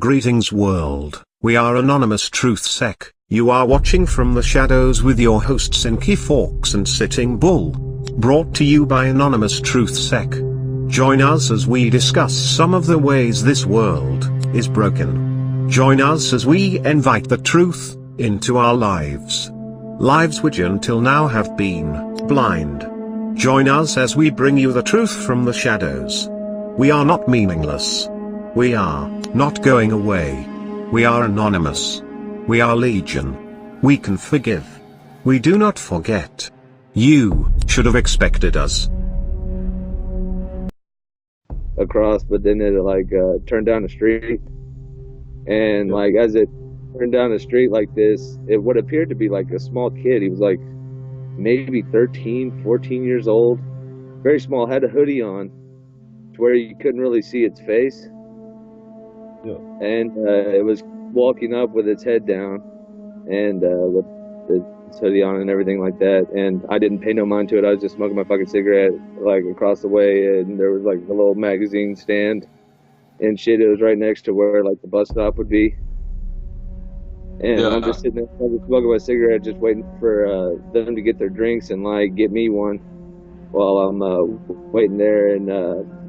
Greetings world, we are Anonymous TruthSec. You are watching From the Shadows with your hosts Enki, Fawkes and Sitting Bull. Brought to you by Anonymous TruthSec. Join us as we discuss some of the ways this world is broken. Join us as we invite the truth into our lives. Lives which until now have been blind. Join us as we bring you the truth from the shadows. We are not meaningless. We are not going away. We are anonymous. We are legion. We can forgive. We do not forget. You should have expected us. Across, but then it turned down the street, and like as it turned down the street like this, it what appeared to be like a small kid. He was like maybe 13, 14 years old, very small, had a hoodie on to where you couldn't really see its face. Yeah. And it was walking up with its head down and with its hoodie on and everything like that. And I didn't pay no mind to it. I was just smoking my fucking cigarette like across the way, and there was like a little magazine stand and shit. It was right next to where like the bus stop would be. And I'm just sitting there smoking my cigarette, just waiting for them to get their drinks and like get me one while I'm waiting there. And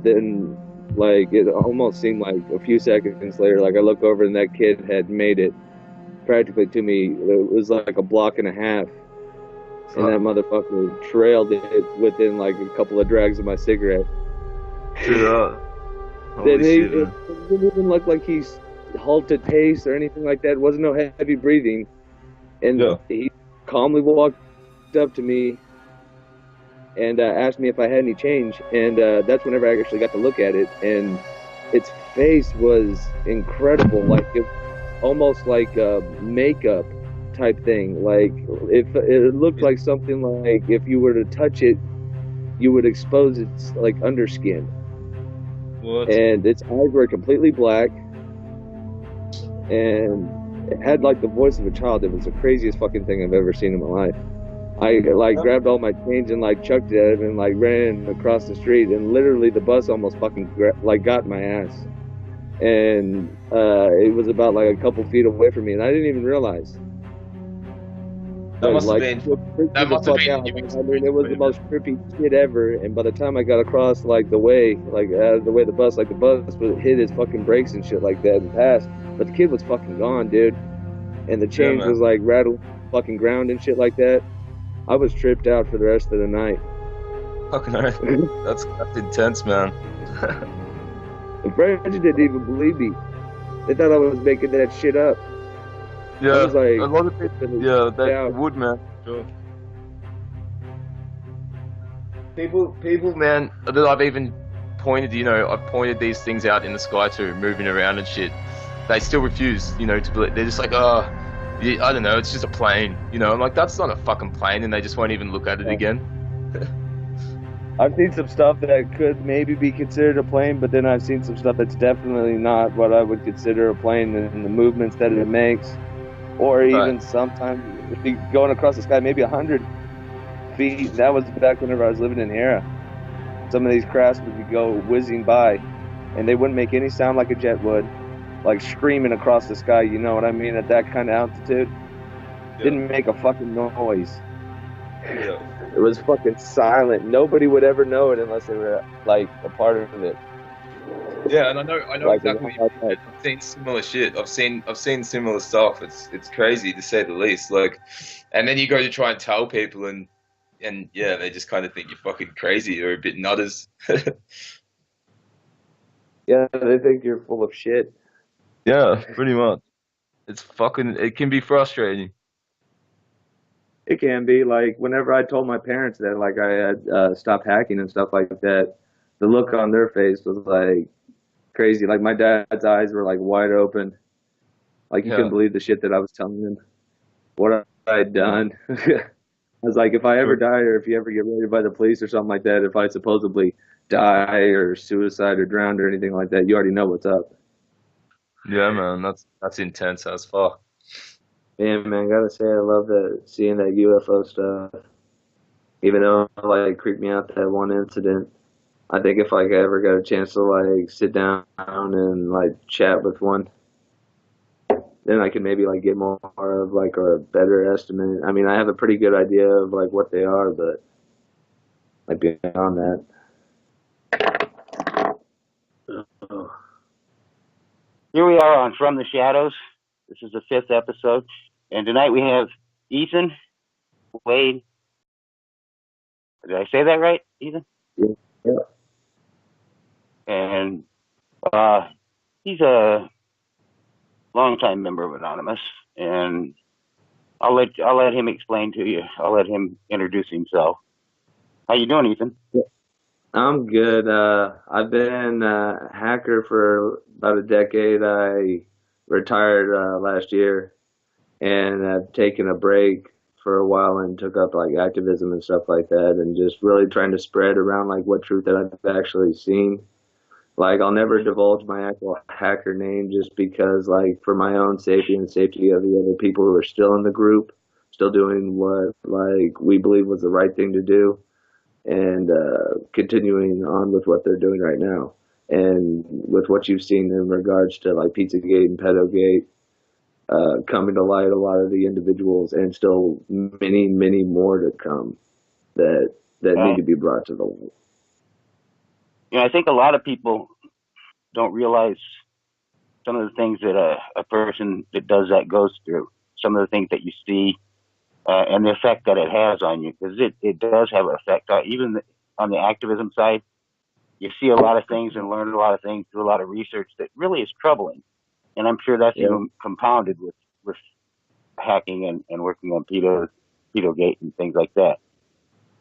then like it almost seemed like a few seconds later, like I look over and that kid had made it practically to me. It was like a block and a half, and that motherfucker trailed it within like a couple of drags of my cigarette. It didn't even look like he's halted pace or anything like that. It wasn't no heavy breathing, and he calmly walked up to me and asked me if I had any change, and that's whenever I actually got to look at it, and its face was incredible, like it almost like a makeup type thing. Like if it looked like something like if you were to touch it, you would expose its like underskin. What? And its eyes were completely black, and it had like the voice of a child. It was the craziest fucking thing I've ever seen in my life. I like grabbed all my change and like chucked it at him and like ran across the street, and literally the bus almost fucking got my ass. And it was about like a couple feet away from me, and I didn't even realize. That must have been. That must have been. I mean, it was the most trippy shit ever. And by the time I got across like the way, like out of the way of the bus, like the bus would hit its fucking brakes and shit like that and passed. But the kid was fucking gone, dude. And the change was like rattled fucking ground and shit like that. I was tripped out for the rest of the night. Fucking right. That's intense, man. The friends didn't even believe me. They thought I was making that shit up. Yeah, I was like, a lot of people. They would, man. Sure. People, man. That I've even pointed. I've pointed these things out in the sky to, moving around and shit. They still refuse, to believe. They're just like, yeah, I don't know, it's just a plane. I'm like, that's not a fucking plane, and they just won't even look at it again. I've seen some stuff that could maybe be considered a plane, but then I've seen some stuff that's definitely not what I would consider a plane, and the movements that it makes. Or even sometimes going across the sky, maybe 100 feet. That was back whenever I was living in Hera. Some of these crafts would go whizzing by, and they wouldn't make any sound like a jet would. Like screaming across the sky, you know what I mean, at that kind of altitude. Didn't make a fucking noise. It was fucking silent. Nobody would ever know it unless they were like a part of it. Yeah, and I know like, exactly what you mean. I've seen similar shit. I've seen similar stuff. It's crazy to say the least. Like, and then you go to try and tell people, and yeah, they just kind of think you're fucking crazy or a bit nutters. Yeah, they think you're full of shit. Yeah, pretty much. It can be frustrating. It can be. Like, whenever I told my parents that, like, I had stopped hacking and stuff like that, the look on their face was, like, crazy. Like, my dad's eyes were, like, wide open. Like, you couldn't believe the shit that I was telling them, what I had done. I was like, if I ever die or if you ever get raided by the police or something like that, if I supposedly die or suicide or drowned or anything like that, you already know what's up. Yeah, man, that's intense as fuck. Yeah, man, gotta say, I love seeing that UFO stuff. Even though it creeped me out that one incident. I think if I ever got a chance to sit down and chat with one, then I can maybe like get more of like a better estimate. I mean, I have a pretty good idea of like what they are, but like beyond that. Oh. Here we are on From the Shadows. This is the 5th episode. And tonight we have Ethan Wade. Did I say that right, Ethan? Yeah. And he's a longtime member of Anonymous. And I'll let him explain to you. I'll let him introduce himself. How you doing, Ethan? I'm good. I've been a hacker for about a decade. I retired last year, and I've taken a break for a while and took up like activism and stuff like that, and just really trying to spread around like what truth that I've actually seen. Like, I'll never divulge my actual hacker name just because, like, for my own safety and the safety of the other people who are still in the group, still doing what like we believe was the right thing to do, and continuing on with what they're doing right now. And with what you've seen in regards to like Pizzagate and PEDOgate, coming to light, a lot of the individuals, and still many, many more to come that need to be brought to the light. You know, I think a lot of people don't realize some of the things that a person that does that goes through, some of the things that you see, and the effect that it has on you, because it does have an effect. Even on the activism side, you see a lot of things and learn a lot of things, do a lot of research that really is troubling. And I'm sure that's even compounded with hacking and working on PEDOgate and things like that.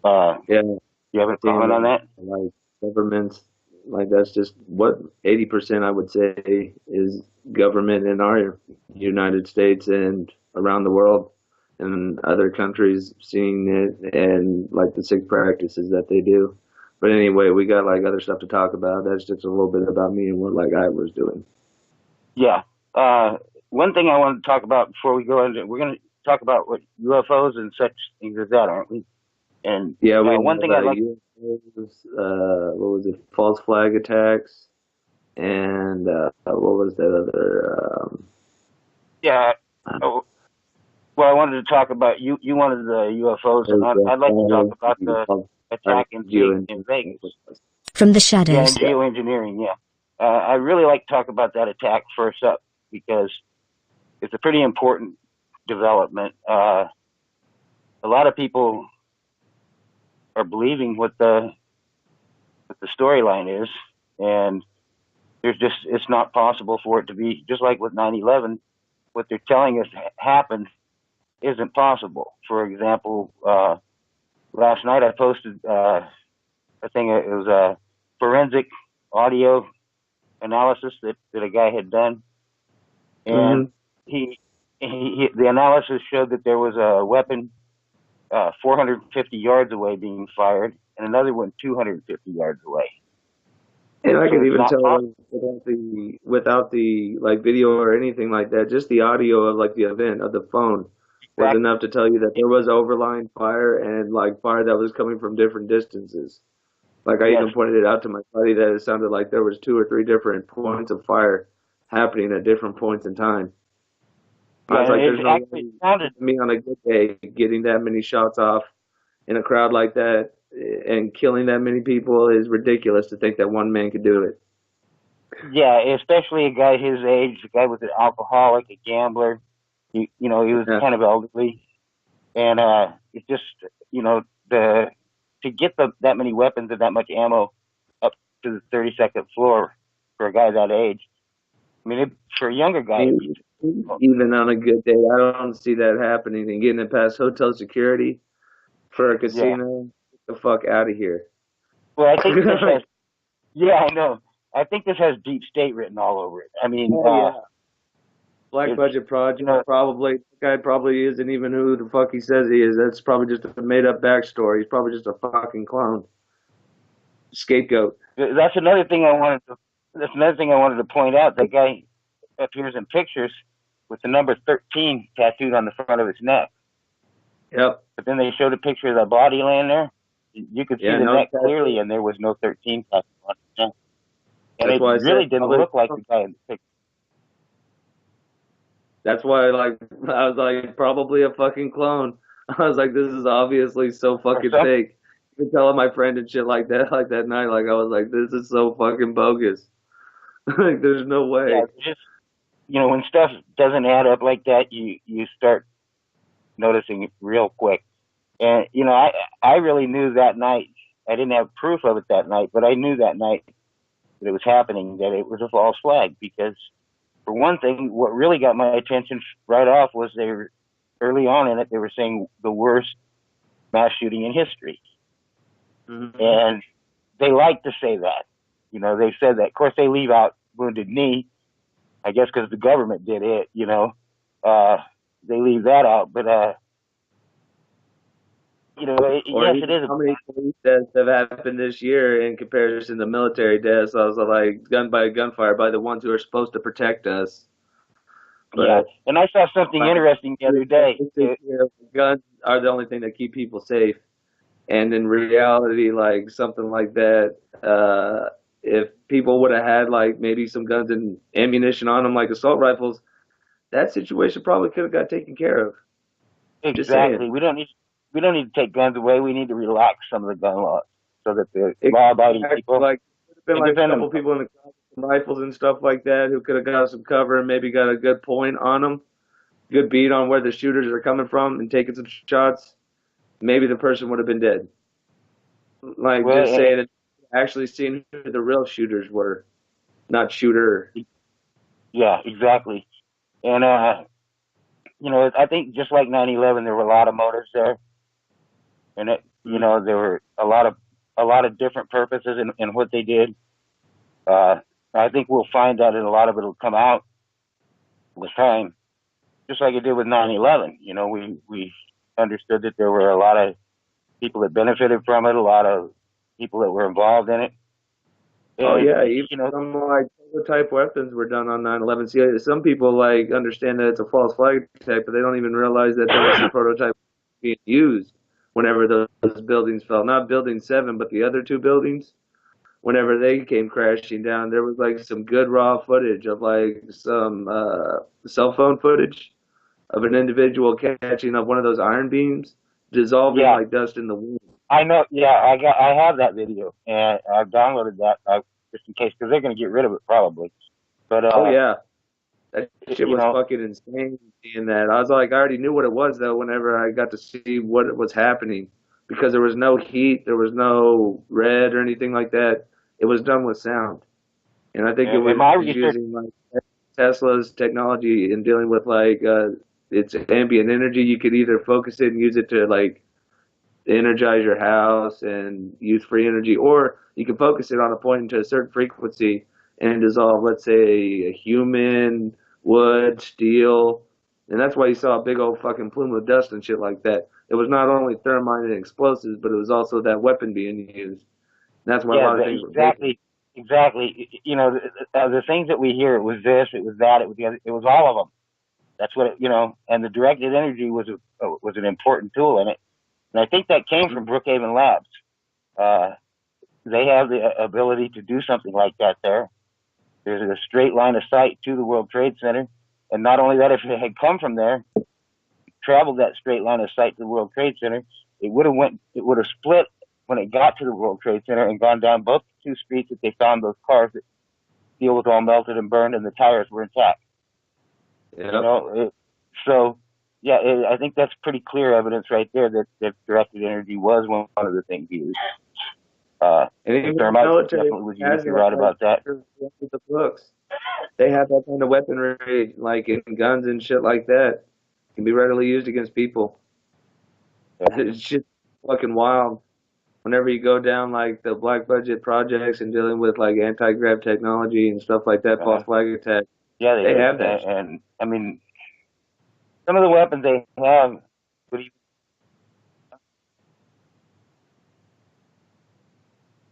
You have a comment on that? Like governments, like that's just what 80% I would say is government in our United States and around the world and other countries seeing it and like the sick practices that they do. But anyway, we got like other stuff to talk about. That's just a little bit about me and what like I was doing. Yeah. One thing I want to talk about before we go into, we're going to talk about what UFOs and such things as that, aren't we? And yeah, one thing I'd like UFOs, what was it? False flag attacks, and what was that other? Well, I wanted to talk about you. You wanted the UFOs, and I'd like to talk about the attack in Vegas. From the shadows. Yeah, geoengineering. Yeah, I really like to talk about that attack first up because it's a pretty important development. A lot of people are believing what the storyline is, and it's not possible for it to be just like with 9/11. What they're telling us happened isn't possible. For example, last night I posted a thing. It was a forensic audio analysis that a guy had done, and he the analysis showed that there was a weapon 450 yards away being fired, and another one 250 yards away. And I could even tell without the like video or anything like that, just the audio of like the event of the phone was enough to tell you that there was overlying fire and like fire that was coming from different distances. Like I even pointed it out to my buddy that it sounded like there was 2 or 3 different points of fire happening at different points in time. I was like, there's no way me on a good day getting that many shots off in a crowd like that and killing that many people is ridiculous to think that one man could do it. Yeah, especially a guy his age, a guy was an alcoholic, a gambler. He was kind of elderly, and it's just to get that many weapons and that much ammo up to the 32nd floor for a guy that age. I mean, for a younger guy, even on a good day, I don't see that happening. And getting it past hotel security for a casino, get the fuck out of here. Well, I think this has. Yeah, I know. I think this has deep state written all over it. I mean, black budget project. Probably the guy probably isn't even who the fuck he says he is. That's probably just a made up backstory. He's probably just a fucking clown, scapegoat. That's another thing I wanted to point out. That guy appears in pictures with the number 13 tattooed on the front of his neck. Yep. But then they showed a picture of the body laying there. You could see the neck clearly, and there was no 13 tattooed on his neck. And it really didn't look like the guy in the picture. That's why, like, I was like, probably a fucking clone. I was like, this is obviously so Or fucking some, fake. Even telling my friend and shit like that night, like, I was like, this is so fucking bogus. Like, there's no yeah, way. just, when stuff doesn't add up like that, you start noticing it real quick. And, I really knew that night. I didn't have proof of it that night, but I knew that night that it was happening, that it was a false flag. Because, for one thing, what really got my attention right off was they were, early on in it, they were saying the worst mass shooting in history. Mm-hmm. And they like to say that. They said that. Of course, they leave out Wounded Knee, I guess because the government did it, they leave that out. But, yes, it is. How many police deaths have happened this year in comparison to military deaths? I was like, gunfire by the ones who are supposed to protect us. Yeah, But and I saw something interesting the other day. Guns are the only thing that keep people safe. And in reality, like something like that, if people would have had like maybe some guns and ammunition on them, like assault rifles, that situation probably could have got taken care of. Just Exactly. saying. We don't need to take guns away. We need to relax some of the gun laws so that the law-abiding people Like, there have been can like a defend couple themselves. people in the crowd with some rifles and stuff like that who could have got some cover and maybe got a good point on them, good beat on where the shooters are coming from and taking some shots. Maybe the person would have been dead. Like Well, just saying it, actually seeing who the real shooters were, not shooter. yeah, exactly. And I think just like 9/11, there were a lot of motives there, and there were a lot of different purposes in what they did. I think we'll find out that a lot of it will come out with time, just like it did with 9/11. We understood that there were a lot of people that benefited from it, a lot of people that were involved in it. Oh And, yeah, even some like prototype weapons were done on 9/11. See, some people like understand that it's a false flag attack, but they don't even realize that there was some prototype being used whenever those buildings fell. Not Building 7, but the other two buildings. Whenever they came crashing down, there was like some good raw footage of like some cell phone footage of an individual catching up one of those iron beams, dissolving yeah, like dust in the wind. I know. Yeah, I have that video, and I've downloaded that just in case, because they're going to get rid of it probably. But Oh yeah. That shit you was know, fucking insane seeing that. I was like, I already knew what it was though whenever I got to see what was happening because there was no heat, there was no red or anything like that. It was done with sound. And I think it in was my research, using like Tesla's technology in dealing with like its ambient energy. You could either focus it and use it to like energize your house and use free energy, or you can focus it on a point into a certain frequency and dissolve, let's say, a human, wood, steel. And that's why you saw a big old fucking plume of dust and shit like that. It was not only thermite and explosives, but it was also that weapon being used. And that's why a yeah, lot of things were vapor. exactly. The things that we hear, it was this, it was that, it was the other, it was all of them. That's what and the directed energy was an important tool in it. And I think that came from Brookhaven Labs. They have the ability to do something like that there. There's a straight line of sight to the World Trade Center. And not only that, if it had come from there, traveled that straight line of sight to the World Trade Center, it would have split when it got to the World Trade Center and gone down both two streets that they found those cars that steel was all melted and burned and the tires were intact. Yep. So yeah, I think that's pretty clear evidence right there that directed energy was one of the things used. And even the military definitely was has used. You're right about that. the books. They have that kind of weaponry, like in guns and shit like that, can be readily used against people. Yeah. It's just fucking wild. Whenever you go down like the black budget projects and dealing with like anti-grav technology and stuff like that, false flag attack, Yeah, they have that. And I mean, some of the weapons they have.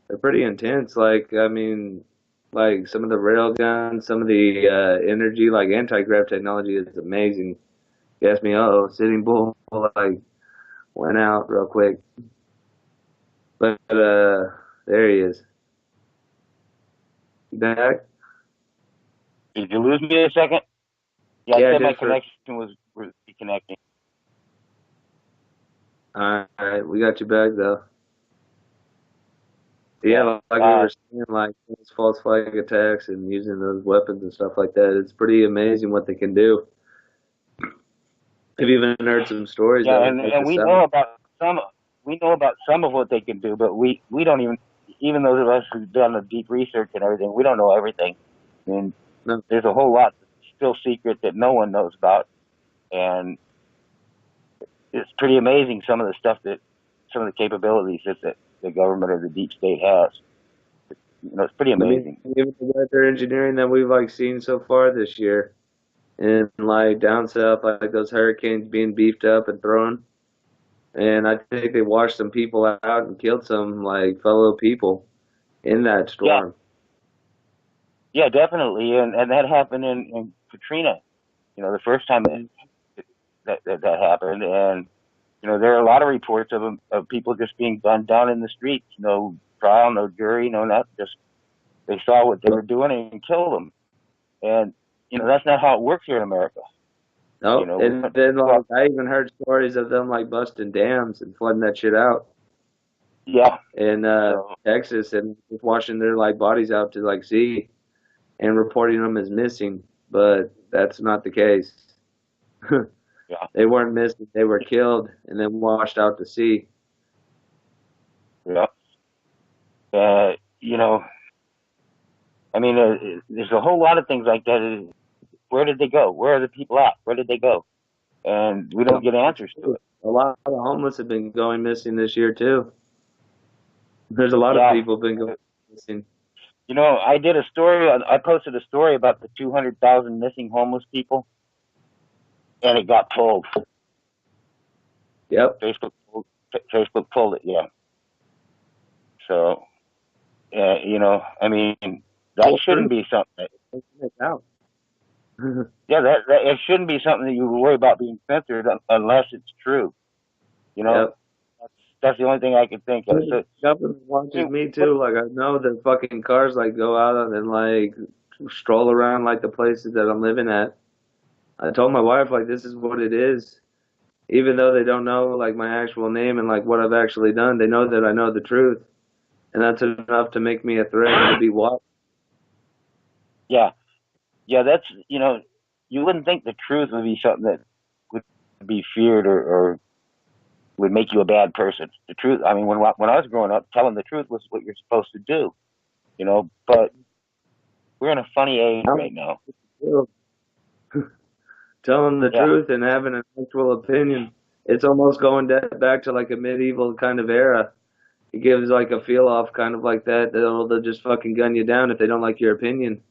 They're pretty intense. Like, I mean, like some of the rail guns, some of the energy, like anti-grav technology is amazing. You ask me, Sitting Bull like went out real quick. But there he is. You back? Did you lose me a second? Yeah, I Yeah, I said my did for. connection was reconnecting. Alright, we got you back though. Yeah. Yeah, like we were saying, like those false flag attacks and using those weapons and stuff like that. It's pretty amazing what they can do. I've even heard some stories that Yeah, would make and the we sound. know about some. We know about some of what they can do, but we don't even those of us who've done the deep research and everything, we don't know everything. I mean, No, there's a whole lot that's still secret that no one knows about, and it's pretty amazing some of the stuff that some of the capabilities that the government or the deep state has. You know, it's pretty I mean, amazing. even the weather engineering that we've like seen so far this year, and like down south, like those hurricanes being beefed up and thrown. And I think they washed some people out and killed some like fellow people in that Yeah, storm. yeah, definitely, and that happened in Katrina. You know, the first time that happened, and you know, there are a lot of reports of people just being gunned down in the streets. No trial, no jury, no nothing. Just they saw what they were doing and killed them. And you know, that's not how it works here in America. You Nope. know, we And went, then like well, I even heard stories of them like busting dams and flooding that shit out yeah. in So Texas and just washing their like bodies out to like sea and reporting them as missing. But that's not the case. yeah, They weren't missing. They were killed and then washed out to sea. yeah. You know, I mean, there's a whole lot of things like that. Where did they go? Where are the people at? Where did they go? And we don't get answers to it. A lot of homeless have been going missing this year too. There's a lot of Yeah. people been going missing. You know, I did a story. I posted a story about the 200,000 missing homeless people, and it got pulled. Yep. Facebook pulled it. Yeah. So, you know, I mean, that shouldn't be something. Yeah, that it shouldn't be something that you worry about being censored unless it's true. You know, Yep. that's the only thing I can think of. So, The government watches me too. Like I know the fucking cars like go out and like stroll around like the places that I'm living at. I told my wife like this is what it is. Even though they don't know like my actual name and like what I've actually done, they know that I know the truth, and that's enough to make me a threat and to be watched. yeah, yeah, that's, you know, you wouldn't think the truth would be something that would be feared or would make you a bad person. The truth, I mean, when I was growing up, telling the truth was what you're supposed to do, you know. But we're in a funny age right now. Telling the Yeah, truth and having an actual opinion. It's almost going back to like a medieval kind of era. It gives like a feel off kind of like that. They'll just fucking gun you down if they don't like your opinion.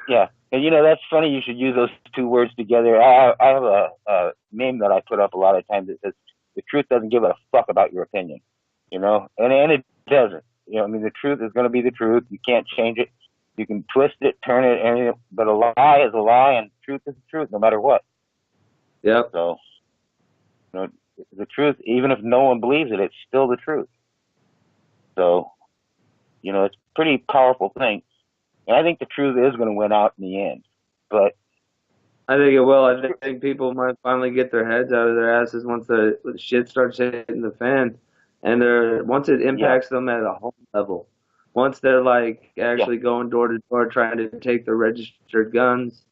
yeah, and you know that's funny. You should use those two words together. I have a meme that I put up a lot of times that says the truth doesn't give a fuck about your opinion, you know, and it doesn't. You know, I mean, the truth is going to be the truth. You can't change it. You can twist it, turn it, and but a lie is a lie, and truth is the truth, no matter what. Yep. So, you know, the truth, even if no one believes it, it's still the truth. So, you know, it's a pretty powerful thing. And I think the truth is going to win out in the end. But I think it will. I think people might finally get their heads out of their asses once the shit starts hitting the fan, and once it yeah, impacts them at a home level. Once they're like yeah, actually going door to door trying to take the registered guns,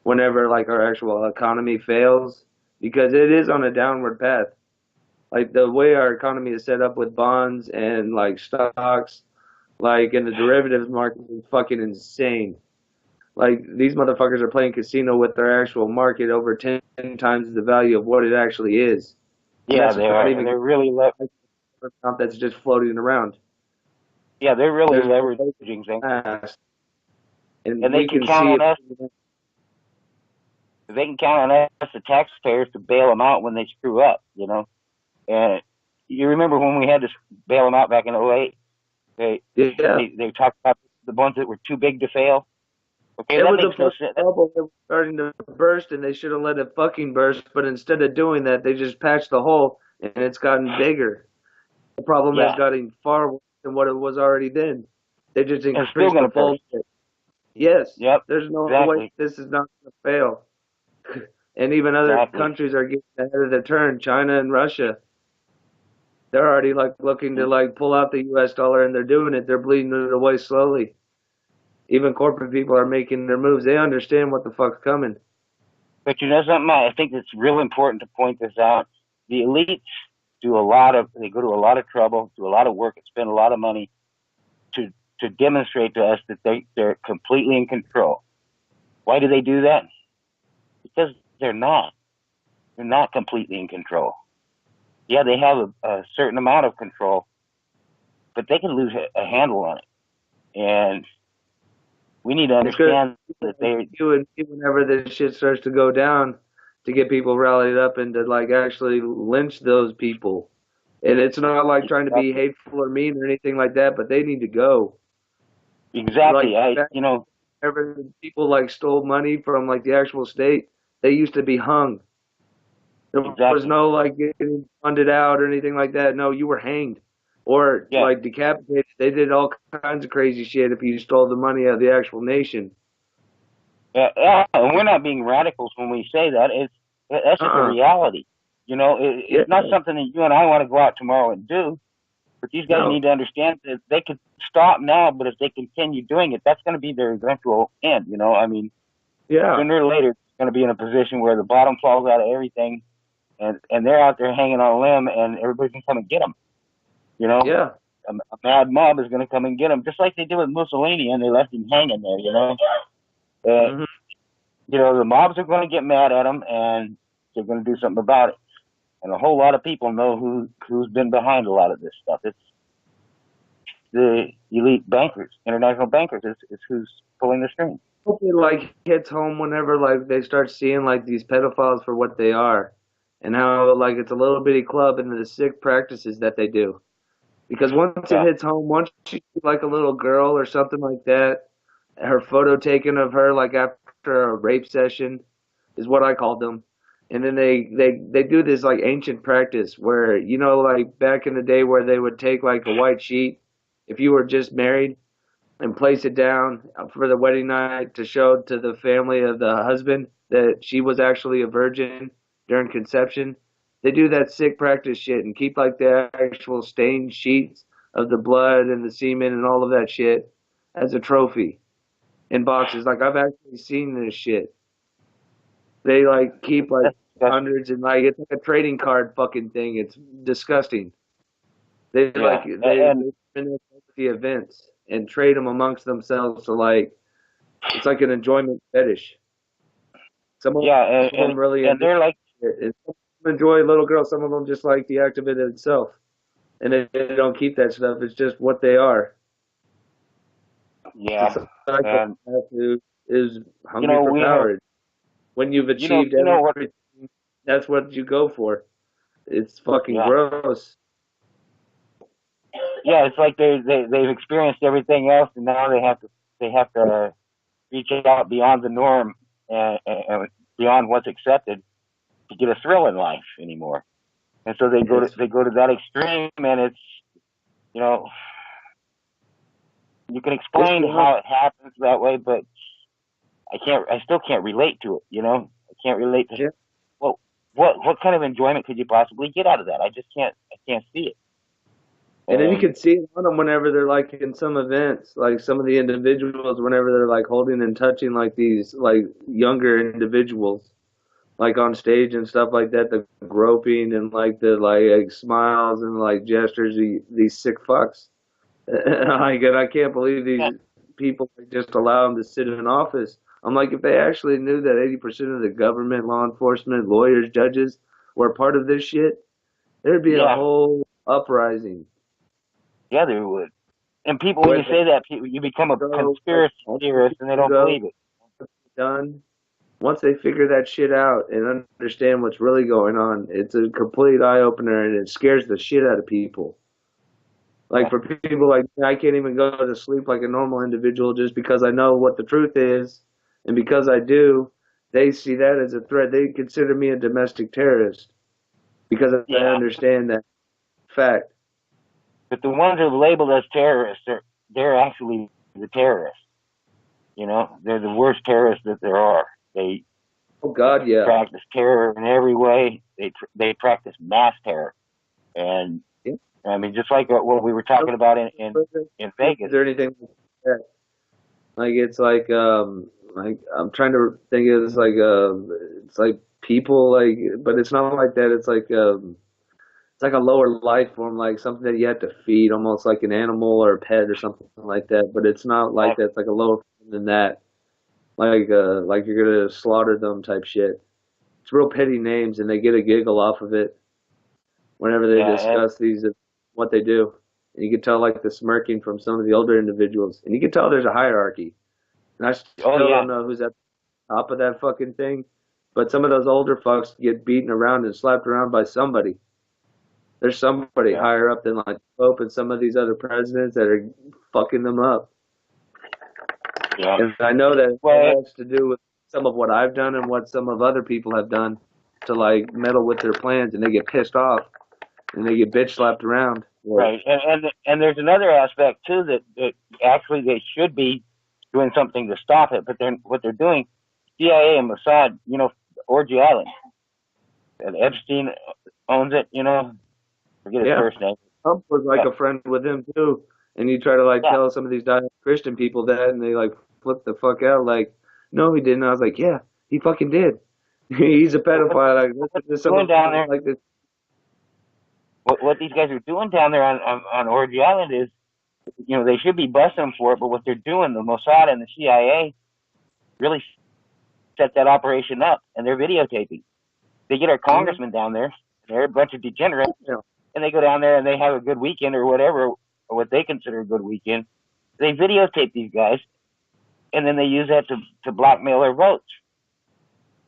whenever like our actual economy fails, because it is on a downward path. Like the way our economy is set up with bonds and like stocks, like in the derivatives market is fucking insane. Like these motherfuckers are playing casino with their actual market over 10 times the value of what it actually is, and yeah, that's they not are. even They're really, amount that's just floating around. yeah, they're really There's no leveraging things. past, and And they we can can count see on it. us. They can count on us, the taxpayers, to bail them out when they screw up, you know. And you remember when we had to bail them out back in '08? Yeah, They talked about the ones that were too big to fail. Okay, it that was a makes no fucking sense. bubble that was starting to burst, and they should have let it fucking burst. But instead of doing that, they just patched the hole, and it's gotten bigger. The problem has Yeah, gotten far worse than what it was already then. They just it's still increased going the to burst. bullshit. Yes, Yep. there's no way Exactly. this is not going to fail. And even other Exactly. countries are getting ahead of the turn. China and Russia, they're already like looking to like pull out the U.S. dollar, and they're doing it. They're bleeding it away slowly. Even corporate people are making their moves. They understand what the fuck's coming. But you know something? I think it's real important to point this out. The elites they go to a lot of trouble, do a lot of work, and spend a lot of money to demonstrate to us that they're completely in control. Why do they do that? Because they're not. They're not completely in control. Yeah, they have a certain amount of control, but they can lose a handle on it. And we need to understand that whenever this shit starts to go down, to get people rallied up and to like actually lynch those people. And it's not like trying to be hateful or mean or anything like that, but they need to go. Exactly. Like, whenever people like stole money from like the actual state, they used to be hung. There was no like getting funded out or anything like that. No, you were hanged or like decapitated. They did all kinds of crazy shit if you stole the money of the actual nation. Yeah, and we're not being radicals when we say that. That's just a reality. You know, it's not something that you and I want to go out tomorrow and do. But these guys need to understand that they could stop now, but if they continue doing it, that's going to be their eventual end. You know, I mean, sooner or later, it's going to be in a position where the bottom falls out of everything, and they're out there hanging on a limb, and everybody can come and get them. You know, a mad mob is going to come and get them, just like they did with Mussolini, and they left him hanging there. You know, you know, the mobs are going to get mad at them, and they're going to do something about it. And a whole lot of people know who's been behind a lot of this stuff. It's the elite bankers, international bankers. It's who's pulling the strings. Hope it like hits home whenever like they start seeing like these pedophiles for what they are, and how like it's a little bitty club and the sick practices that they do. Because once it hits home, once you see like a little girl or something like that, her photo taken of her like after a rape session is what I called them. And then they do this like ancient practice where, you know, like back in the day where they would take like a white sheet if you were just married and place it down for the wedding night to show to the family of the husband that she was actually a virgin during conception. They do that sick practice shit and keep like the actual stained sheets of the blood and the semen and all of that shit as a trophy in boxes. Like I've actually seen this shit. They like keep like hundreds and like it's like a trading card fucking thing. It's disgusting. They like they the events and trade them amongst themselves. So like it's like an enjoyment fetish. Some of them really they're like enjoy little girls. Some of them just like the act of it itself, and they don't keep that stuff. It's just what they are. Yeah, is hungry for power. When you've achieved everything, that's what you go for. It's fucking gross. Yeah, it's like they've experienced everything else, and now they have to reach out beyond the norm and beyond what's accepted to get a thrill in life anymore. And so they go to that extreme, and it's, you know, you can explain how it happens that way, but I still can't relate to it. You know, I can't relate to what kind of enjoyment could you possibly get out of that? I can't see it. And then you can see it on them whenever they're like in some events, like some of the individuals, whenever they're like holding and touching like these like younger individuals, like on stage and stuff like that, the groping and like the like smiles and like gestures, these sick fucks. And I can't believe these people just allow them to sit in an office. I'm like, if they actually knew that 80% of the government, law enforcement, lawyers, judges were part of this shit, there'd be a whole uprising. Yeah, there would. And people, when you say that, you become a conspiracy theorist, and they don't believe it. Done. Once they figure that shit out and understand what's really going on, it's a complete eye opener, and it scares the shit out of people. Like for people like me, I can't even go to sleep like a normal individual just because I know what the truth is, and because I do, they see that as a threat. They consider me a domestic terrorist because I understand that fact. But the ones who are labeled as terrorists, they're actually the terrorists. You know, they're the worst terrorists that there are. They Oh God, yeah. practice terror in every way. They practice mass terror, and Yeah. I mean, just like what we were talking about in Vegas. Is there anything like that? Like it's like I'm trying to think of this like it's like people like, but it's not like that. It's like a lower life form, like something that you have to feed, almost like an animal or a pet or something like that. But it's not like that. It's like a lower form than that. Like you're gonna slaughter them type shit. It's real petty names, and they get a giggle off of it whenever they discuss these what they do. And you can tell like the smirking from some of the older individuals, and you can tell there's a hierarchy. And I still don't know who's at the top of that fucking thing, but some of those older fucks get beaten around and slapped around by somebody. There's somebody higher up than like Pope and some of these other presidents that are fucking them up. Yeah. And I know that it has to do with some of what I've done and what some of other people have done to like meddle with their plans, and they get pissed off and they get bitch slapped around. Right, and there's another aspect too that actually they should be doing something to stop it, but what they're doing, CIA and Mossad, you know, Orgy Island, and Epstein owns it, you know, forget his first name. Trump was like a friend with him too, and you try to like tell some of these Christian people that, and they like flip the fuck out, like, no, he didn't. I was like, yeah, he fucking did. He's a pedophile. Like, there's someone down there like this. What these guys are doing down there on Orgy Island is, you know, they should be busting them for it, but what they're doing, the Mossad and the CIA really set that operation up, and they're videotaping. They get our congressmen down there, they're a bunch of degenerates, and they go down there and they have a good weekend or whatever, or what they consider a good weekend. They videotape these guys, and then they use that to blackmail their votes.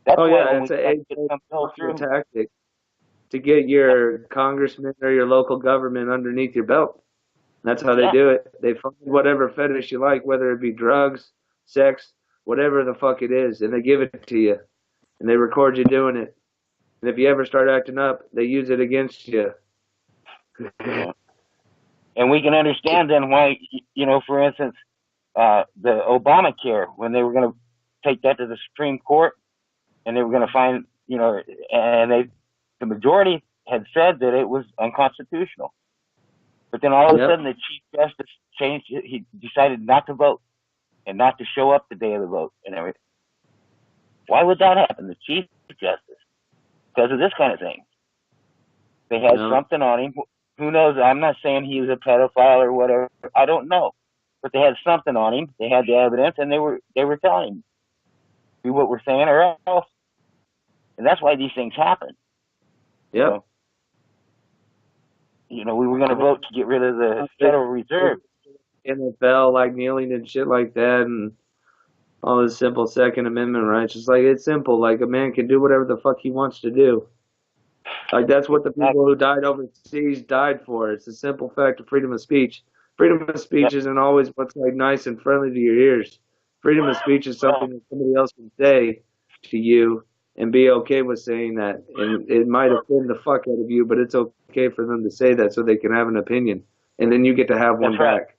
That's it's a tactic to get your congressman or your local government underneath your belt. That's how they do it. They find whatever fetish you like, whether it be drugs, sex, whatever the fuck it is, and they give it to you. And they record you doing it. And if you ever start acting up, they use it against you. And we can understand then why, you know, for instance, the Obamacare, when they were going to take that to the Supreme Court, and they were going to find, you know, and the majority had said that it was unconstitutional. But then all of a sudden the Chief Justice changed it. He decided not to vote and not to show up the day of the vote and everything. Why would that happen? The Chief Justice? Because of this kind of thing. They had something on him. Who knows? I'm not saying he was a pedophile or whatever. I don't know. But they had something on him. They had the evidence, and they were telling him, do what we're saying or else. And that's why these things happen. Yeah. So, you know, we were going to vote to get rid of the Federal Reserve. NFL, like kneeling and shit like that, and all this simple Second Amendment rights. It's like, it's simple. Like, a man can do whatever the fuck he wants to do. Like, that's what the people who died overseas died for. It's a simple fact of freedom of speech. Freedom of speech isn't always what's like nice and friendly to your ears. Freedom of speech is something that somebody else can say to you and be okay with saying that. And it might offend the fuck out of you, but it's okay for them to say that so they can have an opinion. And then you get to have one back.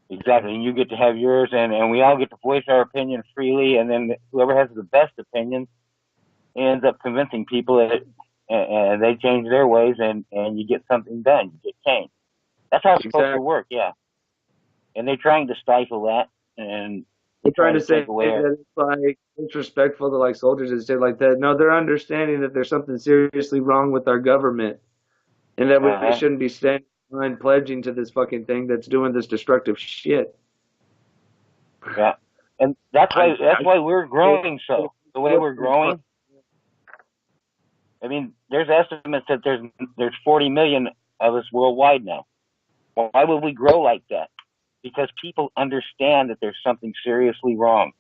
Exactly. And you get to have yours, and we all get to voice our opinion freely, and then whoever has the best opinion ends up convincing people that, and they change their ways, and you get something done. You get change. That's how it's supposed to work, yeah. And they're trying to stifle that, and they're trying to say that it's like disrespectful to like soldiers and shit like that. No, they're understanding that there's something seriously wrong with our government, and that we shouldn't be standing behind pledging to this fucking thing that's doing this destructive shit. Yeah, and that's why we're growing so the way we're growing. I mean, there's estimates that there's 40 million of us worldwide now. Why would we grow like that? Because people understand that there's something seriously wrong.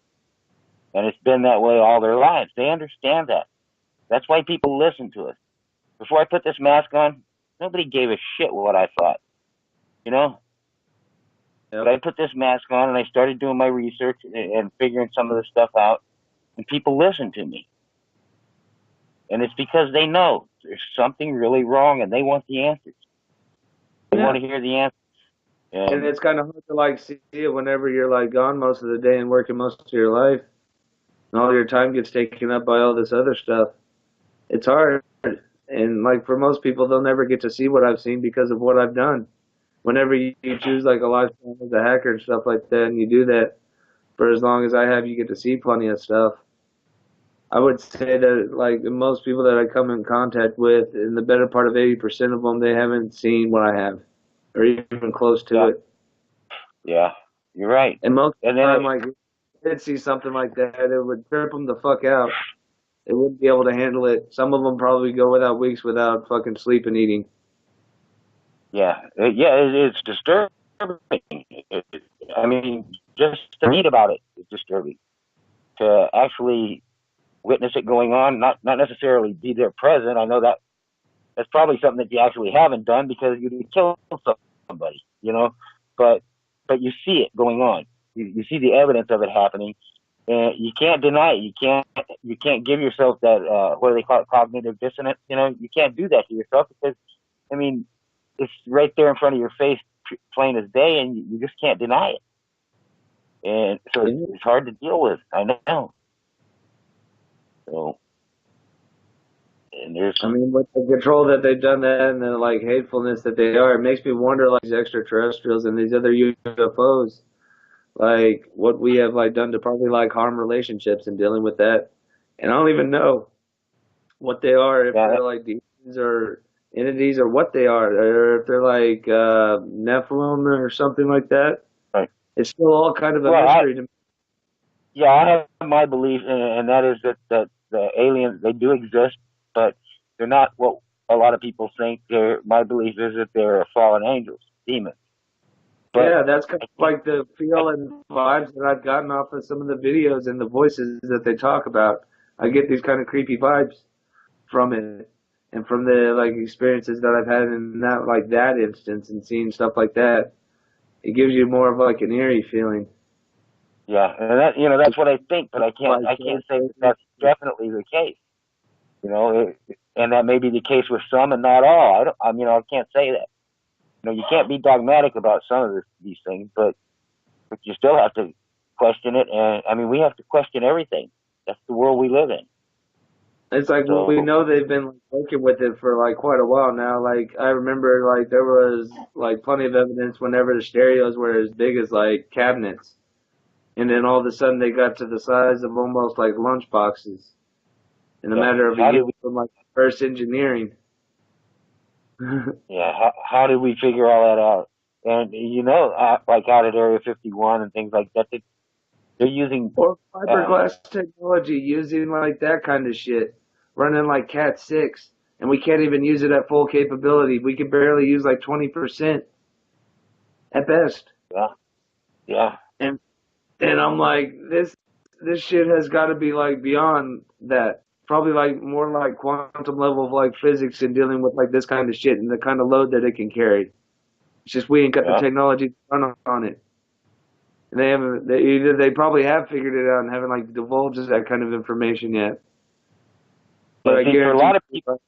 And it's been that way all their lives. They understand that. That's why people listen to us. Before I put this mask on, nobody gave a shit what I thought. You know? But I put this mask on and I started doing my research and figuring some of the stuff out. And people listen to me. And it's because they know there's something really wrong and they want the answers. They want to hear the answers. And And it's kind of hard to like see it whenever you're like gone most of the day and working most of your life, and all your time gets taken up by all this other stuff. It's hard, and like for most people, they'll never get to see what I've seen because of what I've done. Whenever you choose like a lifetime as a hacker and stuff like that, and you do that for as long as I have, you get to see plenty of stuff. I would say that like most people that I come in contact with, in the better part of 80% of them, they haven't seen what I have, or even close to yeah, it. yeah, you're right. And most of And the then time, like, if I did see something like that, it would trip them the fuck out. They wouldn't be able to handle it. Some of them probably go without weeks without fucking sleep and eating. it's disturbing. I mean, just to read about it is disturbing. To actually witness it going on, not necessarily be there present. I know that's probably something that you actually haven't done because you killed somebody, but you see it going on. You see the evidence of it happening, and you can't deny it. You can't give yourself that what do they call it, cognitive dissonance. You can't do that to yourself because I mean it's right there in front of your face, plain as day, and you just can't deny it. And so it's hard to deal with. I know. So, and there's. I mean, with the control that they've done that and the like hatefulness that they are, it makes me wonder like these extraterrestrials and these other UFOs, like what we have like done to probably like harm relationships and dealing with that. And I don't even know what they are, if they're like demons or entities or what they are, or if they're like Nephilim or something like that. Right. It's still all kind of a mystery to me. Yeah, I have my belief, and that is that the aliens, they do exist, but they're not what a lot of people think. My belief is that they're fallen angels, demons. But yeah, that's kind of like the feel and vibes that I've gotten off of some of the videos and the voices that they talk about. I get these kind of creepy vibes from it, and from the like experiences that I've had in that instance and seeing stuff like that. It gives you more of like an eerie feeling. Yeah, and that's what I think, but I can't say that that's definitely the case. And that may be the case with some and not all. I can't say that. You can't be dogmatic about some of these things, but you still have to question it. And I mean, we have to question everything. That's the world we live in. It's like, well, we know they've been like, working with it for like quite a while now. Like I remember, like there was like plenty of evidence whenever the stereos were as big as like cabinets, and then all of a sudden they got to the size of almost like lunch boxes in a matter of a year from like reverse engineering. Yeah, how did we figure all that out? And like out at Area 51 and things like that, they're using or fiberglass technology, using like that kind of shit, running like Cat 6, and we can't even use it at full capability. We can barely use like 20% at best. Yeah. And I'm like, this shit has got to be like beyond that. Probably like more like quantum level of like physics and dealing with like this kind of shit and the kind of load that it can carry. It's just we ain't got the technology to run on it. And they haven't. They probably have figured it out and haven't like divulged that kind of information yet. But I guarantee for a lot of people,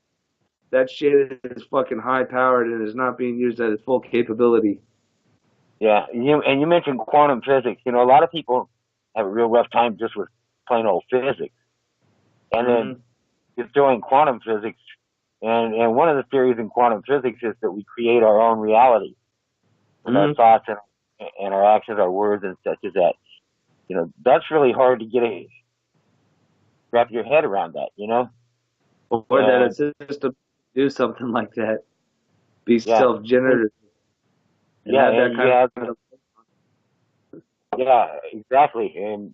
that shit is fucking high powered and is not being used at its full capability. Yeah, and you mentioned quantum physics. A lot of people have a real rough time just with plain old physics, and then you're throwing quantum physics. And one of the theories in quantum physics is that we create our own reality with our thoughts and our actions, our words, and such as that. That's really hard to wrap your head around that. Or that a system do something like that, be self-generative. Yeah, exactly. And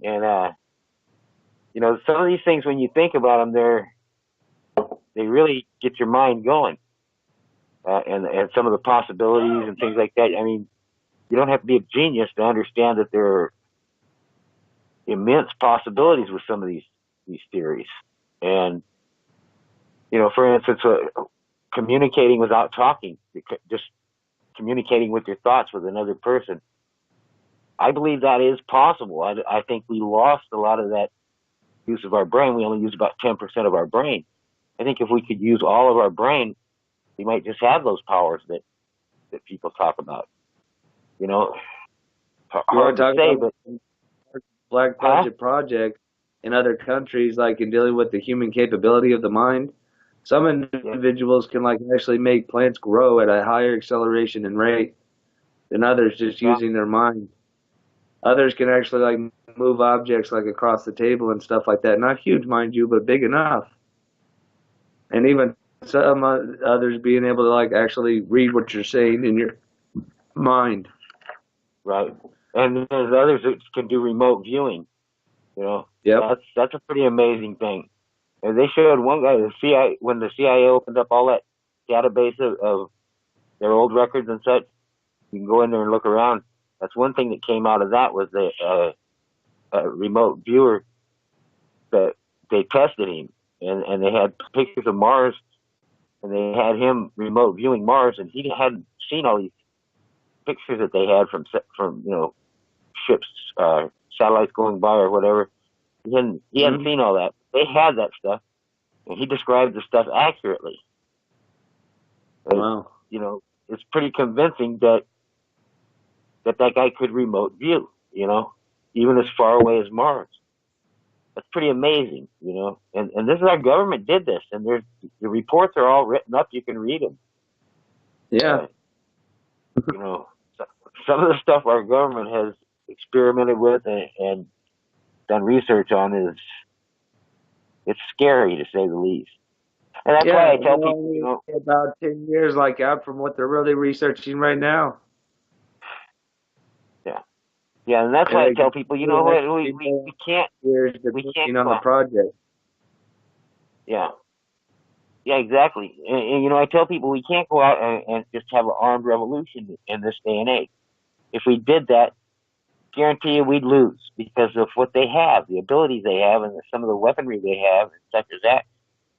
some of these things, when you think about them, they really get your mind going. And some of the possibilities and things like that. I mean, you don't have to be a genius to understand that there are immense possibilities with some of these theories. And, for instance, communicating without talking, just communicating with your thoughts with another person. I believe that is possible. I think we lost a lot of that use of our brain. We only use about 10% of our brain. I think if we could use all of our brain, we might just have those powers that people talk about. You know, You want hard to to talk say, about but black budget projects in other countries, like in dealing with the human capability of the mind? Some individuals can like actually make plants grow at a higher acceleration and rate than others just using their mind. Others can actually like move objects like across the table and stuff like that. Not huge, mind you, but big enough. And even some others being able to like actually read what you're saying in your mind. Right. And there's others that can do remote viewing. You know, Yep. That's a pretty amazing thing. And they showed one guy, the CIA, when the CIA opened up all that database of their old records and such. You can go in there and look around. That's one thing that came out of that was the remote viewer that they tested him, and they had pictures of Mars, and they had him remote viewing Mars, and he hadn't seen all these pictures that they had from ships, satellites going by or whatever. He hadn't seen all that. They had that stuff, and he described the stuff accurately. Wow. You know, it's pretty convincing that guy could remote view, you know, even as far away as Mars. That's pretty amazing, you know. And this is our government did this, and the reports are all written up. You can read them. Yeah. You know, some of the stuff our government has experimented with and done research on it's scary to say the least. And that's why I tell people, you know, about 10 years like out from what they're really researching right now. Yeah, and that's why I tell people, you know what, we can't on the project. Yeah, exactly. And you know, I tell people we can't go out and just have an armed revolution in this day and age. If we did that, guarantee you we'd lose because of what they have, the abilities they have, and some of the weaponry they have, and such as that.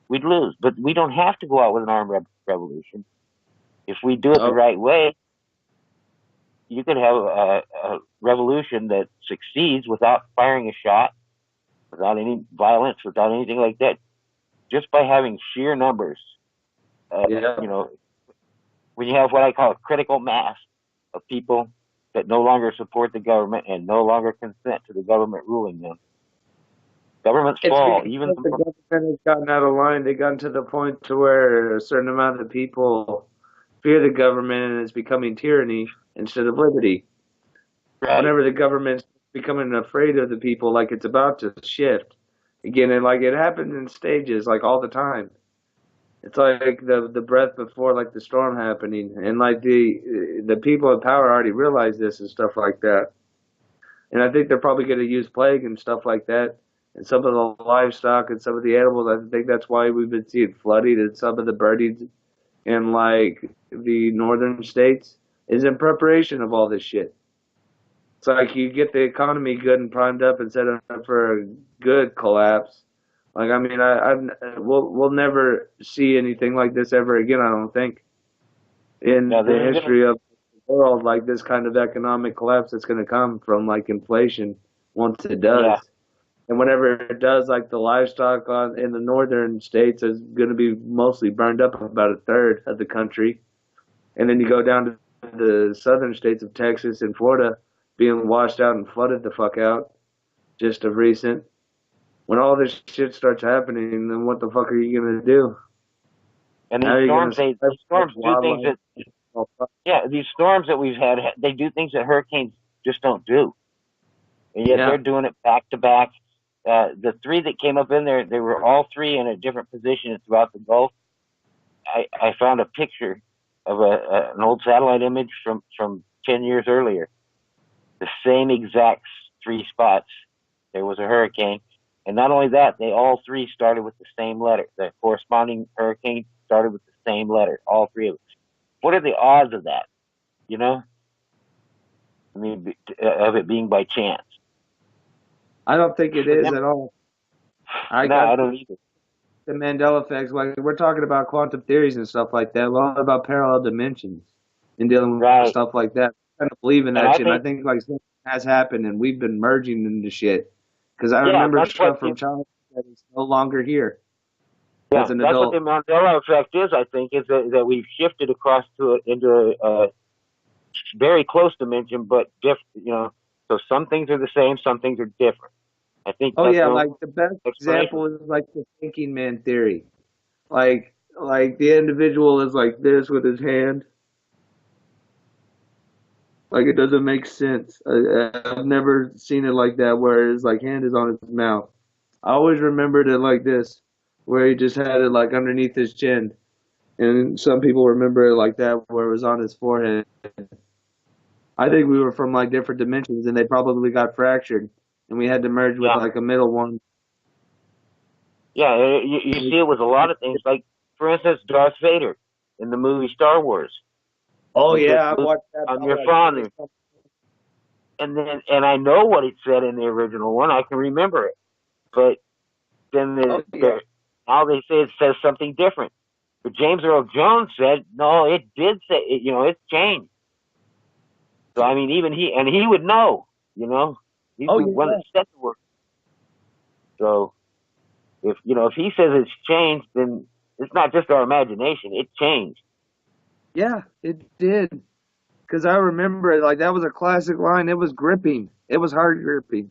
We'd lose. But we don't have to go out with an armed revolution. If we do it the right way, you could have a revolution that succeeds without firing a shot, without any violence, without anything like that, just by having sheer numbers. You know, when you have what I call a critical mass of people that no longer support the government and no longer consent to the government ruling them, governments fall. Even the government has gotten out of line. They've gotten to the point to where a certain amount of people fear the government and it's becoming tyranny instead of liberty. Right. Whenever the government's becoming afraid of the people, like it's about to shift again, and like it happens in stages, like all the time. It's like the breath before like the storm happening, and like the people in power already realize this and stuff like that. And I think they're probably going to use plague and stuff like that, and some of the livestock and some of the animals. I think that's why we've been seeing flooding and some of the birdies in like the northern states is in preparation of all this shit. It's like you get the economy good and primed up and set up for a good collapse. Like, I mean, we'll never see anything like this ever again, I don't think, in the history of the world, like this kind of economic collapse that's going to come from, like, inflation once it does. Yeah. And whenever it does, like, the livestock in the northern states is going to be mostly burned up, about a third of the country. And then you go down to the southern states of Texas and Florida being washed out and flooded the fuck out just of recent. When all this shit starts happening, then what the fuck are you going to do? And these storms do things that, these storms that we've had, they do things that hurricanes just don't do. And yet they're doing it back to back. The three that came up in there, they were all three in a different position throughout the Gulf. I found a picture of an old satellite image from 10 years earlier. The same exact three spots. There was a hurricane. And not only that, they all three started with the same letter. The corresponding hurricane started with the same letter, all three of them. What are the odds of that? You know? I mean, of it being by chance. I don't think it is at all. I don't either. The Mandela Effect, like we're talking about quantum theories and stuff like that, a lot about parallel dimensions and dealing with stuff like that. I don't believe in that shit. I think like something has happened and we've been merging into shit. Because I remember stuff from childhood that is no longer here. Yeah, as an that's adult. What the Mandela Effect is, I think, is that we've shifted across into very close dimension, but different. You know, so some things are the same, some things are different. I think. Oh That's yeah, the like the best explanation. example is like the thinking man theory. Like the individual is like this with his hand. Like it doesn't make sense. I've never seen it like that where his like hand is on his mouth. I always remembered it like this, where he just had it like underneath his chin. And some people remember it like that where it was on his forehead. I think we were from like different dimensions and they probably got fractured and we had to merge with Yeah, like a middle one. yeah. You see it with a lot of things. Like, for instance, Darth Vader in the movie Star Wars. Oh He said, yeah, I "Luke, watched that I'm probably your like father." And I know what it said in the original one. I can remember it. But then oh yeah. now they say it says something different. But James Earl Jones said, no, it did say it, it's changed. So I mean, even he would know, he's Oh the one that said the word. So if he says it's changed, then it's not just our imagination. It changed. yeah, it did. Because I remember it, like that was a classic line. It was gripping. It was hard gripping.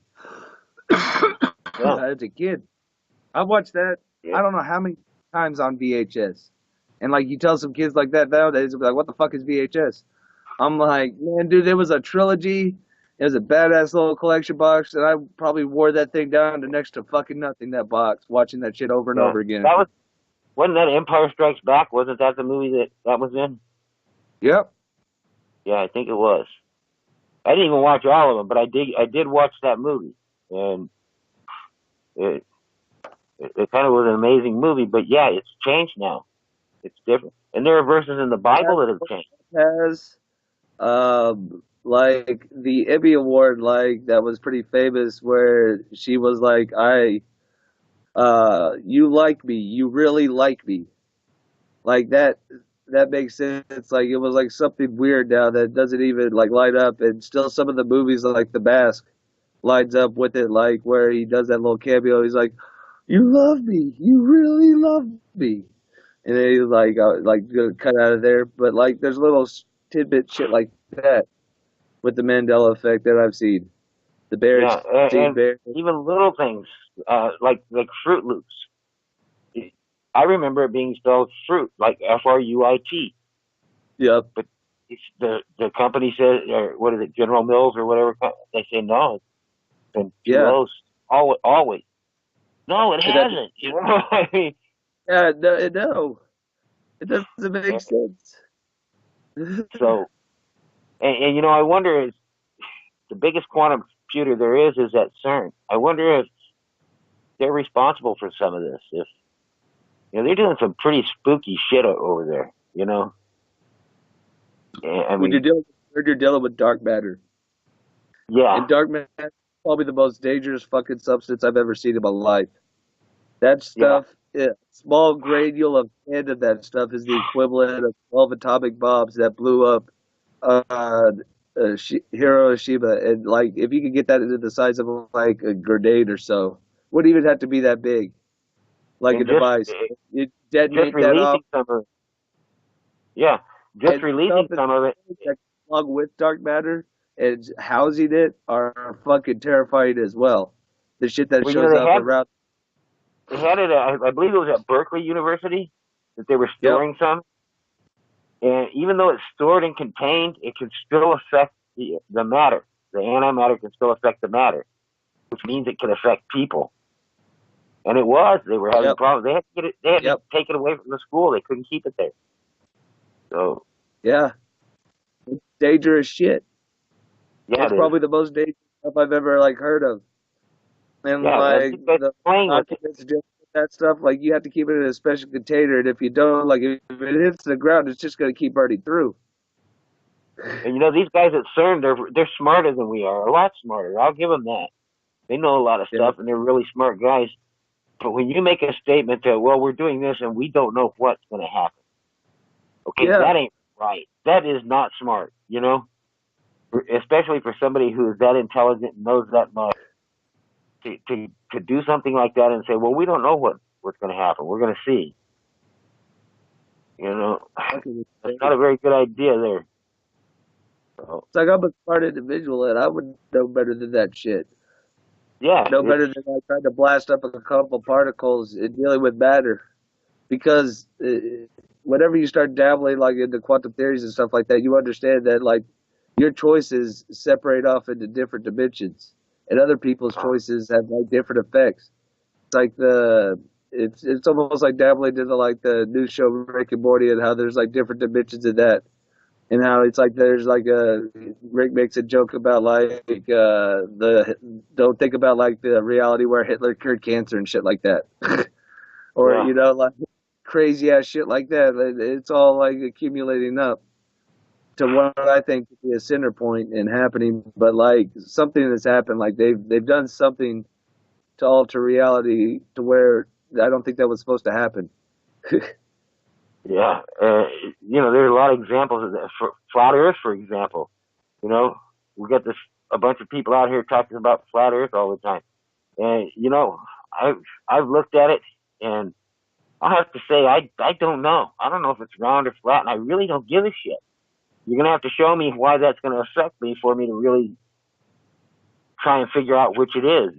Yeah. As a kid, I watched that. Yeah. I don't know how many times on VHS. And like you tell some kids like that nowadays, they'll be like, "What the fuck is VHS?" I'm like, "Man, dude, it was a trilogy. It was a badass little collection box, and I probably wore that thing down to next to fucking nothing. That box, watching that shit over and Yeah. over again." Wasn't that Empire Strikes Back? Wasn't that the movie that was in? Yep. Yeah, I think it was. I didn't even watch all of them, but I did watch that movie, and it kind of was an amazing movie. But yeah, it's changed now. It's different, and there are verses in the Bible that have changed. Has like the Emmy Award, like that was pretty famous, where she was like, you like me, you really like me, like that. That makes sense. Like it was like something weird now that doesn't even like light up, and still some of the movies like The Mask lines up with it, like where he does that little cameo. He's like, "You love me, you really love me," and then he's like gonna cut out of there. But like, there's little tidbit shit like that with the Mandela Effect that I've seen. The bear Yeah, seed and bear. even little things like Fruit Loops. I remember it being spelled fruit, like Fruit. Yep. But the company says, or what is it, General Mills or whatever? They say no, it's been two Yeah. O's always. No, it hasn't. I mean, Yeah. No. It doesn't make sense. so, and I wonder, is the biggest quantum computer there is at CERN. I wonder if they're responsible for some of this. If they're doing some pretty spooky shit over there. I When mean, you're dealing with dark matter, yeah, and dark matter is probably the most dangerous fucking substance I've ever seen in my life. That yeah, stuff, small granule of 10 of that stuff is the equivalent of 12 atomic bombs that blew up Hiroshima. And like, if you could get that into the size of like a grenade or so, wouldn't even have to be that big, like a and device. You detonate that off, releasing some of, yeah, just and stuff releasing some of it. that along with dark matter and housing it are fucking terrifying as well. The shit that Well, shows up around. they had it. I believe it was at Berkeley University that they were storing some. And even though it's stored and contained, it can still affect the matter. The antimatter can still affect the matter, which means it can affect people. And it was. They were having problems. They had to get it. They had to take it away from the school. They couldn't keep it there. So yeah, it's dangerous shit. Yeah, it's probably the most dangerous stuff I've ever like heard of. And like that stuff, like you have to keep it in a special container, and if you don't, like if it hits the ground, it's just going to keep burning through. And these guys at CERN, they're smarter than we are, a lot smarter. I'll give them that. They know a lot of stuff, and they're really smart guys. But when you make a statement that, well, we're doing this and we don't know what's going to happen, okay, that ain't right. That is not smart, especially for somebody who is that intelligent and knows that much. To do something like that and say, well, we don't know what's going to happen. We're going to see. That's not a very good idea there. So, It's like I'm a smart individual, and I would know better than that shit. yeah, No better than I tried to blast up a couple particles in dealing with matter. Because whenever you start dabbling like into quantum theories and stuff like that, you understand that like your choices separate off into different dimensions, and other people's choices have like different effects. It's like it's almost like dabbling into like the new show Rick and Morty, and how there's like different dimensions in that, and how it's like there's like Rick makes a joke about like the don't think about like the reality where Hitler cured cancer and shit like that. Or yeah, like crazy ass shit like that. It's all like accumulating up to what I think could be a center point in happening. But like something that's happened, like they've done something to alter reality to where I don't think that was supposed to happen. yeah. There's a lot of examples of that. For flat Earth, for example, we got a bunch of people out here talking about flat Earth all the time, and I've looked at it, and I have to say I don't know. I don't know if it's round or flat, and I really don't give a shit. You're gonna have to show me why that's gonna affect me for me to really try and figure out which it is,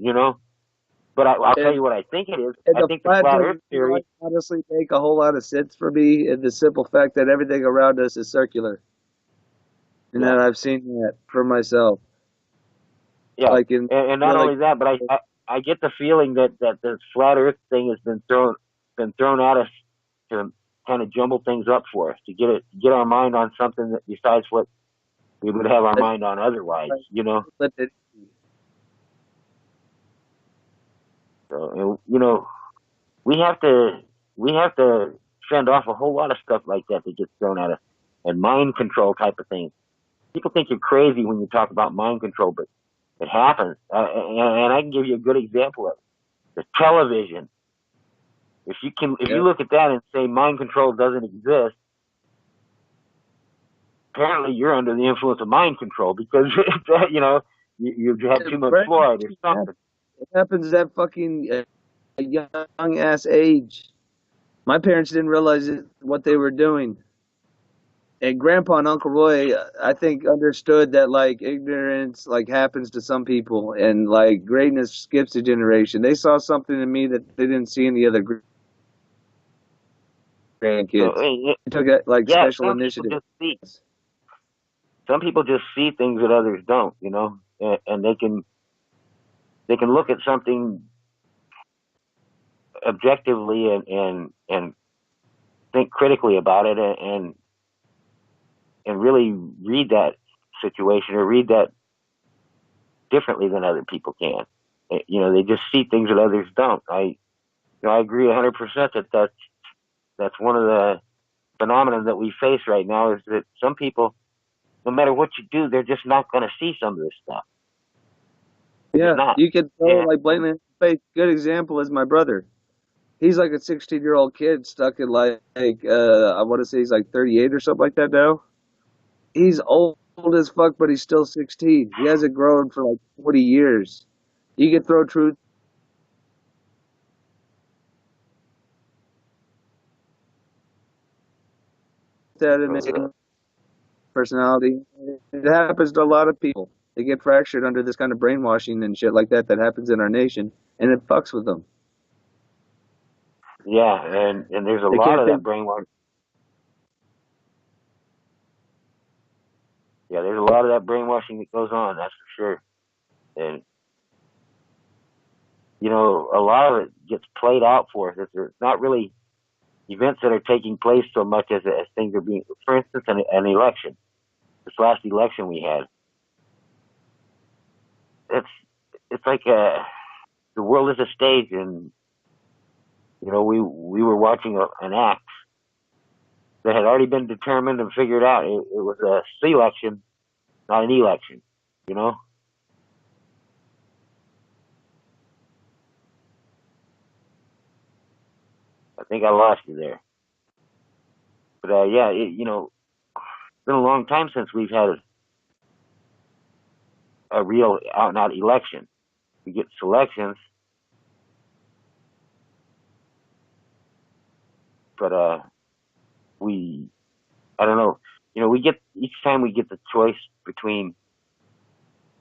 But I'll tell you what I think it is. And I the think the flat flat Earth doesn't theory. honestly make a whole lot of sense for me in the simple fact that everything around us is circular. And Yeah, that I've seen that for myself. yeah, Like in and not like only that, but I get the feeling that this flat Earth thing has been thrown at us to kind of jumble things up for us, to get our mind on something that besides what we would have our mind on otherwise, So we have to fend off a whole lot of stuff like that gets thrown at us, and mind control type of things. People think you're crazy when you talk about mind control, but it happens. And I can give you a good example of it. The television. If you look at that and say mind control doesn't exist, apparently you're under the influence of mind control because you've had too much fluoride or something. It happens at fucking a young ass age. My parents didn't realize what they were doing. And Grandpa and Uncle Roy, I think, understood that like ignorance like happens to some people, and like greatness skips a generation. They saw something in me that they didn't see in the other grandkids. They took it like special initiative. Some people just see things that others don't, and they can look at something objectively and think critically about it and really read that situation or read that differently than other people can. They just see things that others don't. I agree 100% that's one of the phenomena that we face right now is that some people, no matter what you do, they're just not going to see some of this stuff. Yeah, you could throw like blatantly in the face. Good example is my brother. He's like a 16-year-old kid stuck in like I want to say he's like 38 or something like that now. He's old as fuck, but he's still 16. He hasn't grown for like 40 years. You could throw truth at him and personality. It happens to a lot of people. They get fractured under this kind of brainwashing and shit like that happens in our nation, and it fucks with them. Yeah, and there's a lot of that brainwashing. Yeah, there's a lot of that brainwashing that goes on, that's for sure. And a lot of it gets played out for us. It's not really events that are taking place so much as things are being, for instance, an election. This last election we had. It's like the world is a stage, and we were watching an act that had already been determined and figured out. It was a selection, not an election. I think I lost you there, but yeah, it's been a long time since we've had a real out and out election. We get selections, but I don't know. each time we get the choice between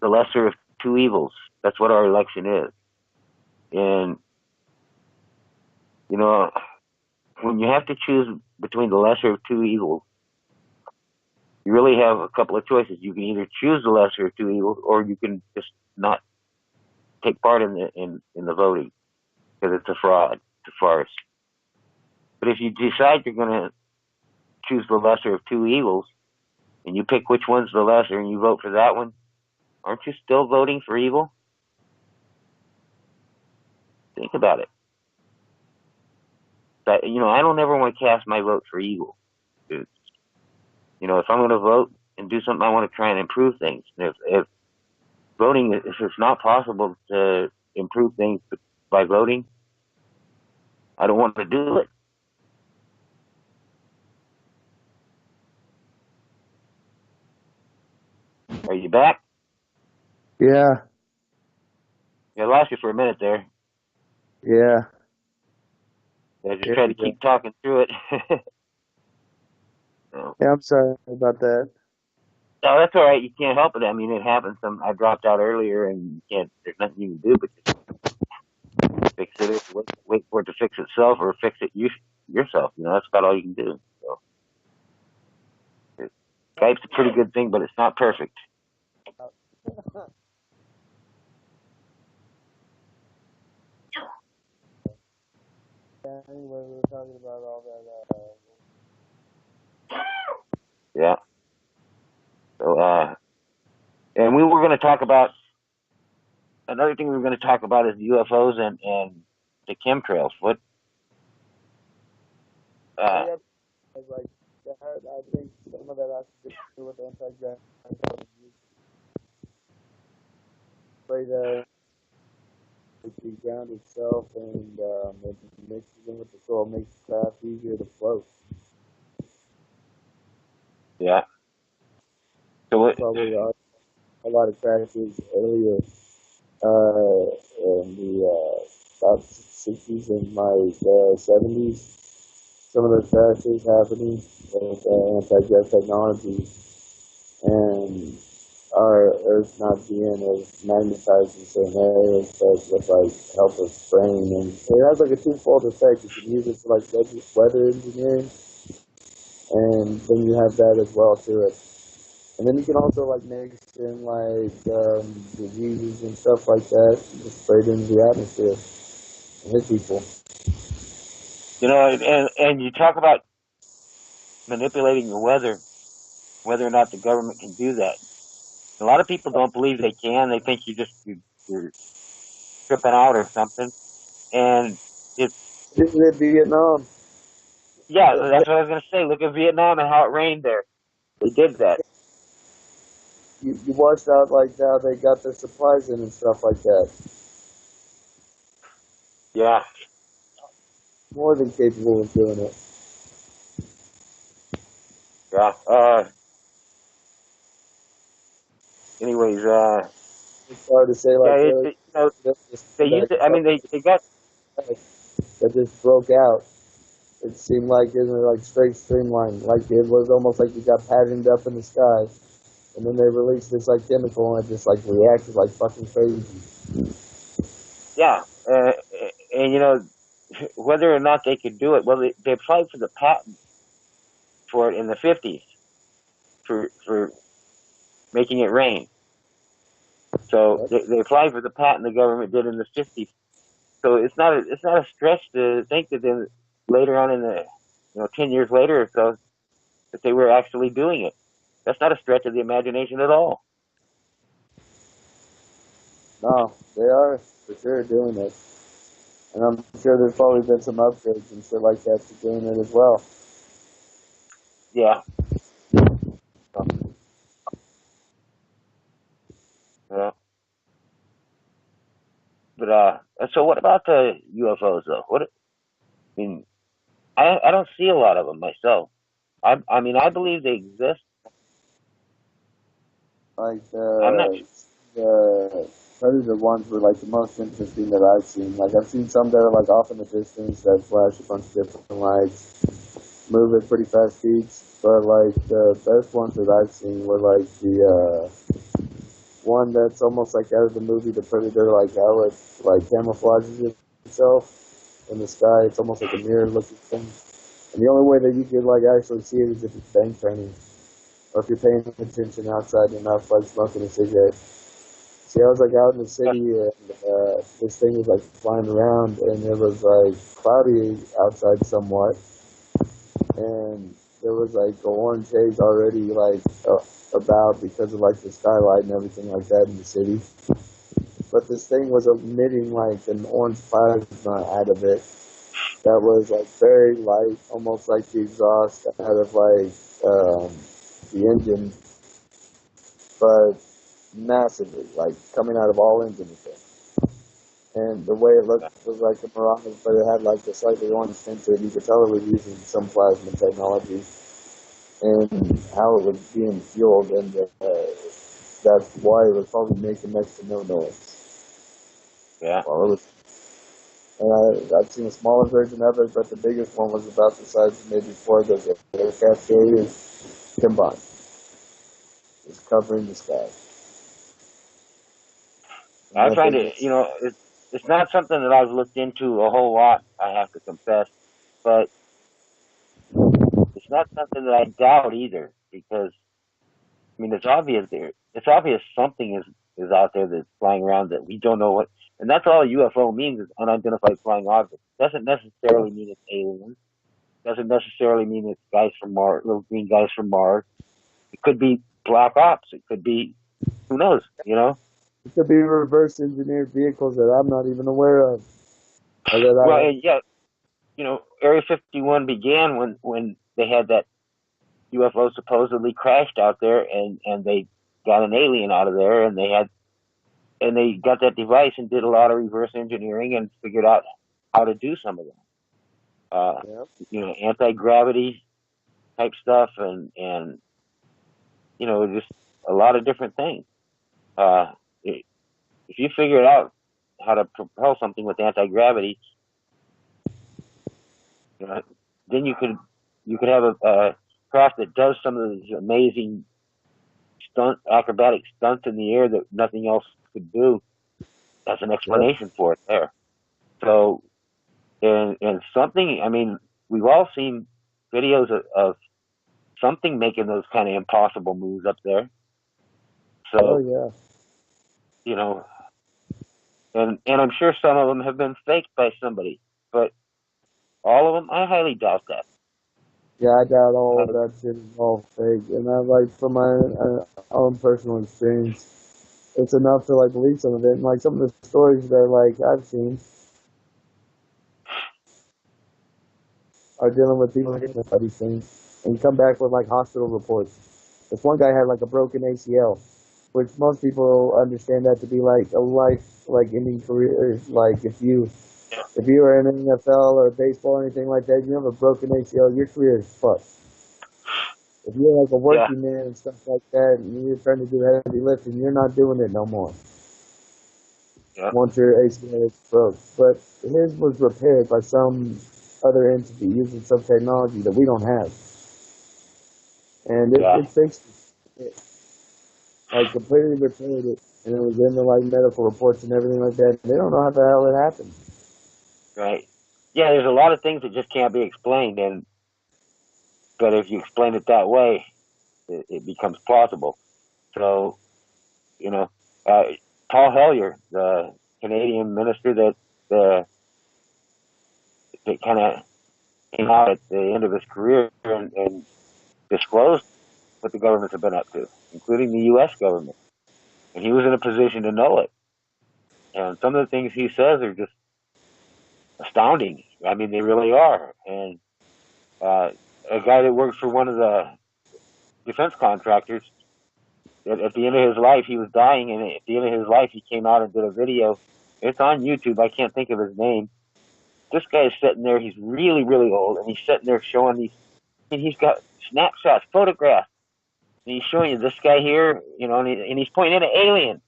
the lesser of two evils. That's what our election is. And, you know, when you have to choose between the lesser of two evils, you really have a couple of choices. You can either choose the lesser of two evils, or you can just not take part in the voting, because it's a fraud, it's a farce. But if you decide you're going to choose the lesser of two evils, and you pick which one's the lesser, and you vote for that one, aren't you still voting for evil? Think about it. But, you know, I don't ever want to cast my vote for evil. You know, if I'm going to vote and do something, I want to try and improve things. If voting, if it's not possible to improve things by voting, I don't want to do it. Are you back? Yeah. I lost you for a minute there. Yeah. I just tried to keep talking through it. So. Yeah, I'm sorry about that. No, that's all right. You can't help it. I mean, it happens. I dropped out earlier, and you can't. There's nothing you can do but just fix it. Wait for it to fix itself, or fix it yourself. You know, that's about all you can do. So, Skype's a pretty good thing, but it's not perfect. Anyway, we were talking about all that. Yeah. So, and we were going to talk about another thing. We were going to talk about is UFOs and the chemtrails. What? Like that, I think some of that has to do with anti-gravity. Afraid that the ground itself and it mixes in with the soil, makes craft easier to float. Yeah. So probably a lot of crashes earlier in the about 60s and like 70s. Some of the crashes happening with anti-jet technology, and our Earth not being as magnetized in certain areas that like help us brain, and it has like a twofold effect. You can use it for like weather engineering, and then you have that as well to it. And then you can also like mix in like diseases and stuff like that, just spray it into the atmosphere and hit people. you know, and you talk about manipulating the weather, whether or not the government can do that. A lot of people don't believe they can. They think you're tripping out or something. And it's Vietnam. Yeah, that's what I was going to say. Look at Vietnam and how it rained there. They did that. You watched out like how they got their supplies in and stuff like that. Yeah. More than capable of doing it. Yeah. Anyways, it's hard to say like they used it. I mean, they got that just broke out. It seemed like it was like straight streamline, like it was almost like it got patterned up in the sky, and then they released this like chemical and it just like reacted like fucking crazy. Yeah, and you know whether or not they could do it. Well, they applied for the patent for it in the 50s for making it rain. So they applied for the patent. The government did in the 50s. So it's not a stretch to think that then later on in the 10 years later or so that they were actually doing it. That's not a stretch of the imagination at all. No, they are for sure doing it, and I'm sure there's probably been some upgrades and shit like that to doing it as well. Yeah. Yeah. But so what about the UFOs though? I mean, I don't see a lot of them myself. I mean, I believe they exist. Like probably the ones were like the most interesting that I've seen. Like I've seen some that are like off in the distance that flash a bunch of different lights. move at pretty fast speeds. But like the best ones that I've seen were like the one that's almost like out of the movie The Predator, like how it like camouflages itself in the sky. It's almost like a mirror looking thing. And the only way that you could like actually see it is if it's bank turning, or if you're paying attention outside enough, like smoking a cigarette. See, I was like out in the city, and this thing was like flying around, and it was like cloudy outside somewhat, and there was like an orange haze already like about because of like the skylight and everything like that in the city. But this thing was emitting like an orange plasma out of it that was like very light, almost like the exhaust out of like the engine, but massively, like coming out of all engines. And the way it looked was like a mirage, but it had like a slightly orange tint to it. You could tell it was using some plasma technology, and how it was being fueled, and that's why it was probably making next to no noise. Yeah. Well, it was. And I've seen a smaller version of it, but the biggest one was about the size of maybe 4 of those aircraft carriers combined. It's covering the sky. I find it, it's not something that I've looked into a whole lot, I have to confess, but it's not something that I doubt either, because, I mean, it's obvious something is out there that's flying around that we don't know what, and that's all a UFO means, is unidentified flying object. It doesn't necessarily mean it's aliens. It doesn't necessarily mean it's guys from Mars, little green guys from Mars. It could be black ops. It could be, who knows, It could be reverse engineered vehicles that I'm not even aware of. Area 51 began when they had that UFO supposedly crashed out there, and they got an alien out of there, and they got that device and did a lot of reverse engineering and figured out how to do some of them. Anti-gravity type stuff, and just a lot of different things. If you figure out how to propel something with anti-gravity, then you could have a craft that does some of these amazing acrobatic stunts in the air that nothing else could do. That's an explanation for it there. So, and something, I mean, we've all seen videos of something making those kind of impossible moves up there. So, and I'm sure some of them have been faked by somebody, but all of them, I highly doubt that. Yeah, I doubt all of that shit is all fake. And I like, from my own personal experience, it's enough to like believe some of it. And like some of the stories that like I've seen are dealing with people who didn't these things and come back with like hospital reports. This one guy had like a broken ACL, which most people understand that to be like a life like ending career. Like if you are in an NFL or baseball or anything like that, you have a broken ACL, your career is fucked. If you're like a working man and stuff like that, and you're trying to do heavy lifting, you're not doing it no more. Once your ACL is broke. But his was repaired by some other entity using some technology that we don't have. And it fixed it. Like completely repaired it. And it was in the like medical reports and everything like that. They don't know how the hell it happened. Right. Yeah, there's a lot of things that just can't be explained, but if you explain it that way, it becomes plausible. So, Paul Hellyer, the Canadian minister that kind of came out at the end of his career and disclosed what the governments have been up to, including the U.S. government, and he was in a position to know it. And some of the things he says are just astounding. I mean, they really are. And a guy that works for one of the defense contractors, at the end of his life, he was dying, and at the end of his life, he came out and did a video. It's on YouTube. I can't think of his name. This guy is sitting there. He's really, really old, and he's sitting there showing these. And he's got snapshots, photographs, and he's showing you this guy here, and he's pointing at an alien.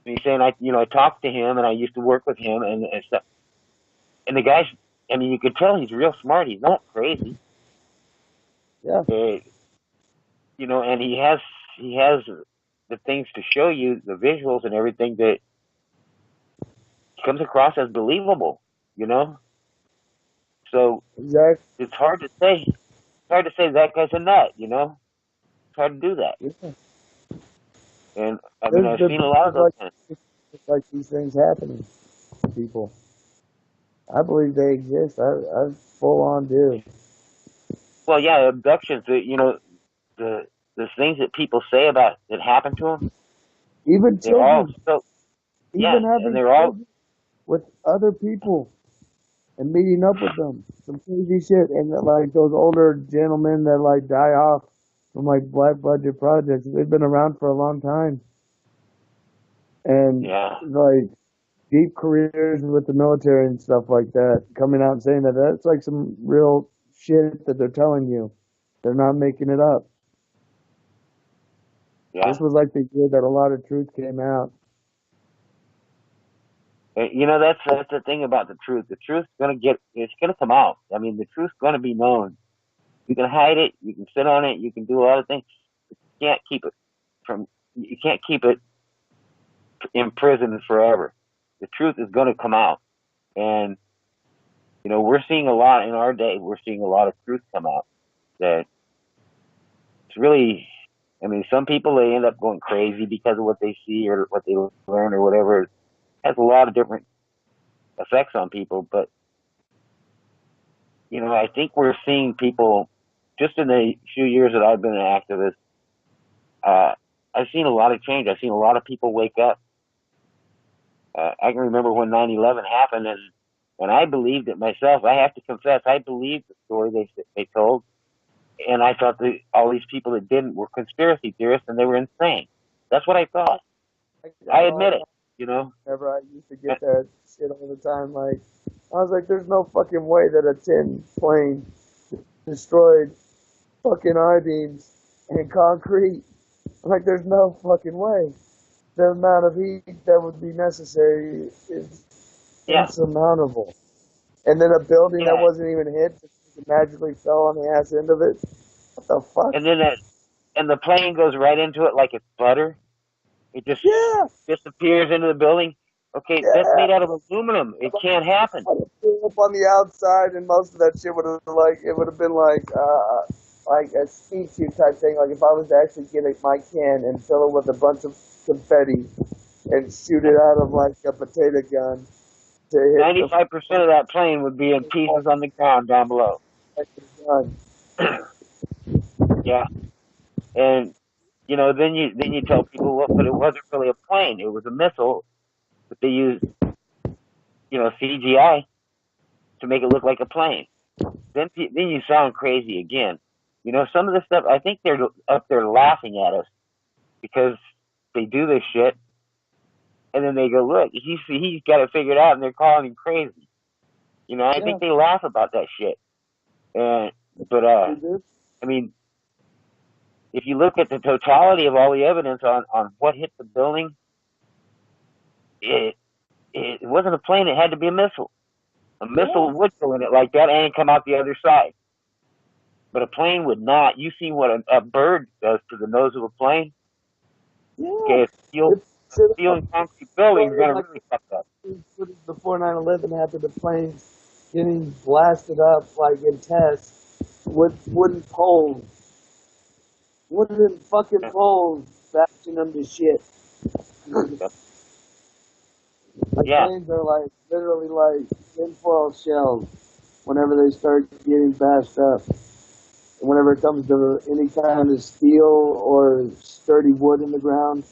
And he's saying, I talked to him, and I used to work with him, and stuff. And the guy's, I mean, you could tell he's real smart. He's not crazy. Yeah. And he has the things to show you, the visuals and everything that comes across as believable, So Exactly. it's hard to say. It's hard to say that guy's a nut, It's hard to do that. Yeah. And I mean, I've seen a lot of those things. Like these things happening to people. I believe they exist. I full on do. Well, yeah, abductions. The things that people say about that happened to them. Even They're all children. so. Yeah, Even having and they're all with other people and meeting up with them. Some crazy shit. And like those older gentlemen that like die off from like black budget projects, they've been around for a long time. And like deep careers with the military and stuff like that, coming out and saying that that's like some real shit that they're telling you. They're not making it up. Yeah. This was like the year that a lot of truth came out. That's the thing about the truth. The truth's it's gonna come out. I mean, the truth's gonna be known. You can hide it, you can sit on it, you can do a lot of things. You can't keep it in prison forever. The truth is gonna come out. And we're seeing a lot in our day, we're seeing a lot of truth come out that it's really, I mean, some people, they end up going crazy because of what they see or what they learn or whatever. It has a lot of different effects on people, but I think we're seeing people just in the few years that I've been an activist. I've seen a lot of change. I've seen a lot of people wake up. I can remember when 9/11 happened, and I believed it myself. I have to confess, I believed the story they told, and I thought that all these people that didn't were conspiracy theorists and they were insane. That's what I thought. I admit it. Whenever I used to get that shit all the time, like I was like, "There's no fucking way that a tin plane destroyed fucking I-beams and concrete." I'm like, "There's no fucking way." The amount of heat that would be necessary is insurmountable. And then a building that wasn't even hit just magically fell on the ass end of it. What the fuck? And then and the plane goes right into it like it's butter. It just disappears into the building. Okay, that's made out of aluminum. It can't happen. It blew up on the outside, and most of that shit would have been like a speed shoot type thing. Like if I was to actually get my can and fill it with a bunch of confetti and shoot it out of like a potato gun. 95% of that plane would be in pieces on the ground down below. Yeah, and then you tell people, well, but it wasn't really a plane; it was a missile, but they used CGI to make it look like a plane. Then you sound crazy again. Some of the stuff, I think they're up there laughing at us because they do this shit, and then they go, look, he's got it figured out, and they're calling him crazy. I think they laugh about that shit. But I mean, if you look at the totality of all the evidence on what hit the building, it wasn't a plane. It had to be a missile. A missile would go in it like that and come out the other side. But a plane would not. You see what a bird does to the nose of a plane? Yeah. Okay, steel and concrete building is going to really fuck up. Before 9/11 happened, the planes getting blasted up like in tests with wooden poles. Wooden fucking poles bashing them to shit. Planes are like literally like tinfoil shells whenever they start getting bashed up. And whenever it comes to any kind of steel or sturdy wood in the ground,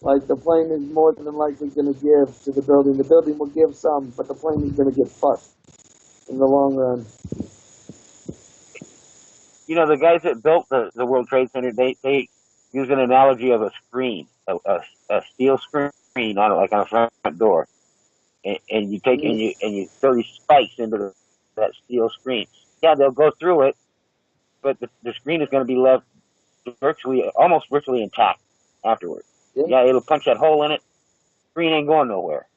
like the plane is more than likely going to give to the building. The building will give some, but the plane is going to get fucked in the long run. The guys that built the World Trade Center, they use an analogy of a screen, a steel screen on it, like on a front door, and you take and you throw these spikes into that steel screen. Yeah, they'll go through it, but the screen is going to be left almost virtually intact afterwards. Yeah, it'll punch that hole in it. Screen ain't going nowhere.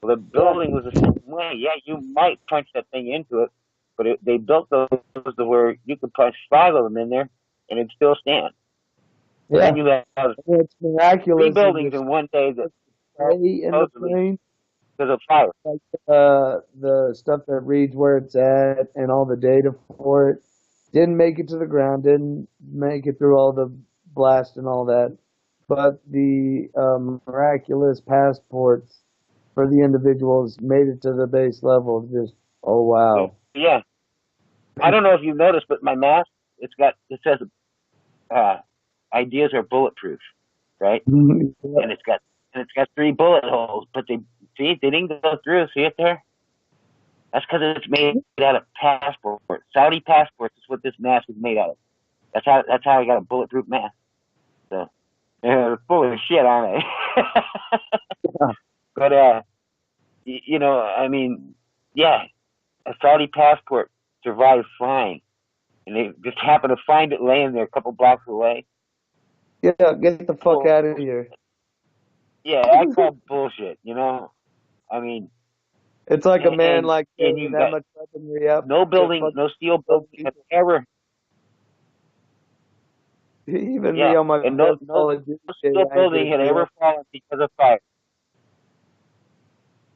Well, the building was the same way. Yeah, you might punch that thing into it, but they built those to where you could punch 5 of them in there and it'd still stand. So Yeah. then you have It's 3 miraculous. buildings in one day that Stay in the supposedly plane. because of fire. Like the stuff that reads where it's at and all the data for it didn't make it to the ground, didn't make it through all the blast and all that. But the miraculous passports for the individuals made it to the base level. Just, oh wow. Yeah. I don't know if you've noticed, but my mask, it says ideas are bulletproof, right? Yeah. And it's got 3 bullet holes, but they didn't go through. See it there? That's because it's made out of passports. Saudi passports is what this mask is made out of. That's how I got a bulletproof mask. So they're full of shit, aren't they? But you know, I mean, yeah, a Saudi passport survived flying, and they just happened to find it laying there a couple blocks away. Yeah, get the fuck out of here. Yeah, I call bullshit. You know, I mean, it's like a man like and you that much weaponry up. No building, no steel building has ever. Even me on my no steel building had ever fallen because of fire.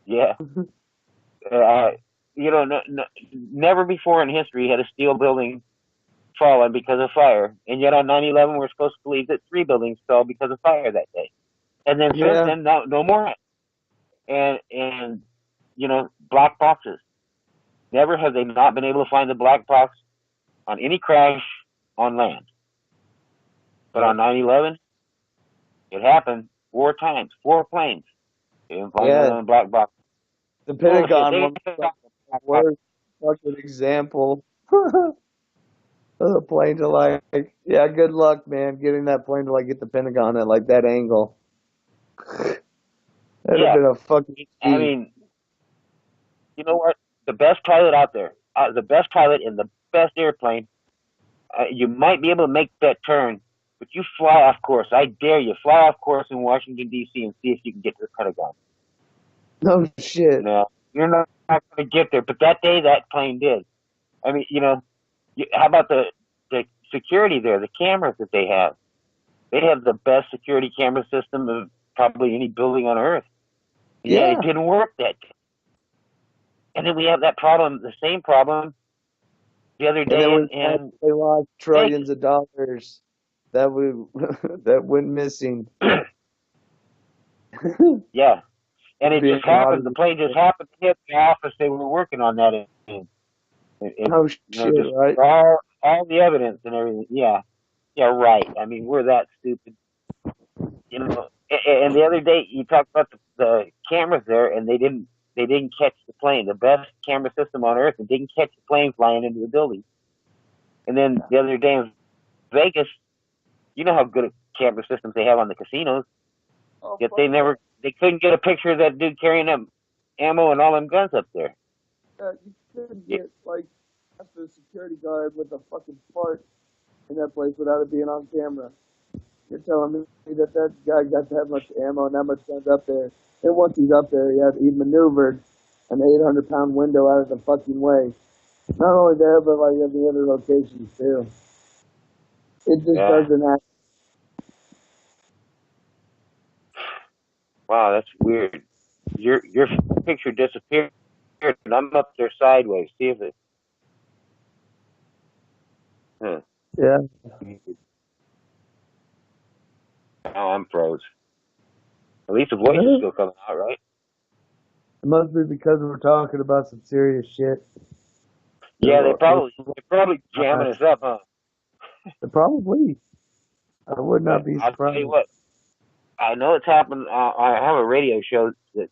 Yeah. You know, never before in history had a steel building fallen because of fire, and yet on 9/11 we're supposed to believe that 3 buildings fell because of fire that day, and then since then no more. And you know, black boxes. Never have they not been able to find the black box on any crash on land. But on 9/11, it happened 4 times, 4 planes. They didn't find it on the black box. The Pentagon was the worst fucking example. The plane to like, yeah, good luck, man, getting that plane to like get the Pentagon at like that angle. That'd have been a fucking speed. I mean, you know what? The best pilot out there, the best pilot in the best airplane, you might be able to make that turn, but you fly off course. I dare you, fly off course in Washington, D.C. and see if you can get to the Pentagon. No shit. No, you're not going to get there. But that day, that plane did. I mean, you know, how about the security there, the cameras that they have? They have the best security camera system of probably any building on Earth. Yeah, it didn't work that day. And then we have that problem, the same problem, the other day. And they lost trillions of dollars that went missing. Yeah. And it just happened. The plane just happened to hit the office they were working on that in. Oh shit! Right. All the evidence and everything. Yeah. Right. I mean, we're that stupid. You know. And the other day you talked about the cameras there, and they didn't catch the plane. The best camera system on Earth, and didn't catch the plane flying into the building. And then the other day in Vegas, you know how good camera systems they have on the casinos. Yet they couldn't get a picture of that dude carrying them ammo and all them guns up there. You couldn't get like the security guard with a fucking fart in that place without it being on camera. You're telling me that guy got that much ammo and that much guns up there. And once he's up there, he maneuvered an 800-pound window out of the fucking way. Not only there, but like at the other locations too. It just doesn't happen. Wow, that's weird. Your picture disappeared, and I'm up there sideways. See if it. Huh. Yeah. Oh, I'm froze. At least the voice is still coming out, right? It must be because we're talking about some serious shit. Yeah, they're probably jamming us up, huh? Probably. I would not be surprised. I'll tell you what. I know it's happened. I have a radio show that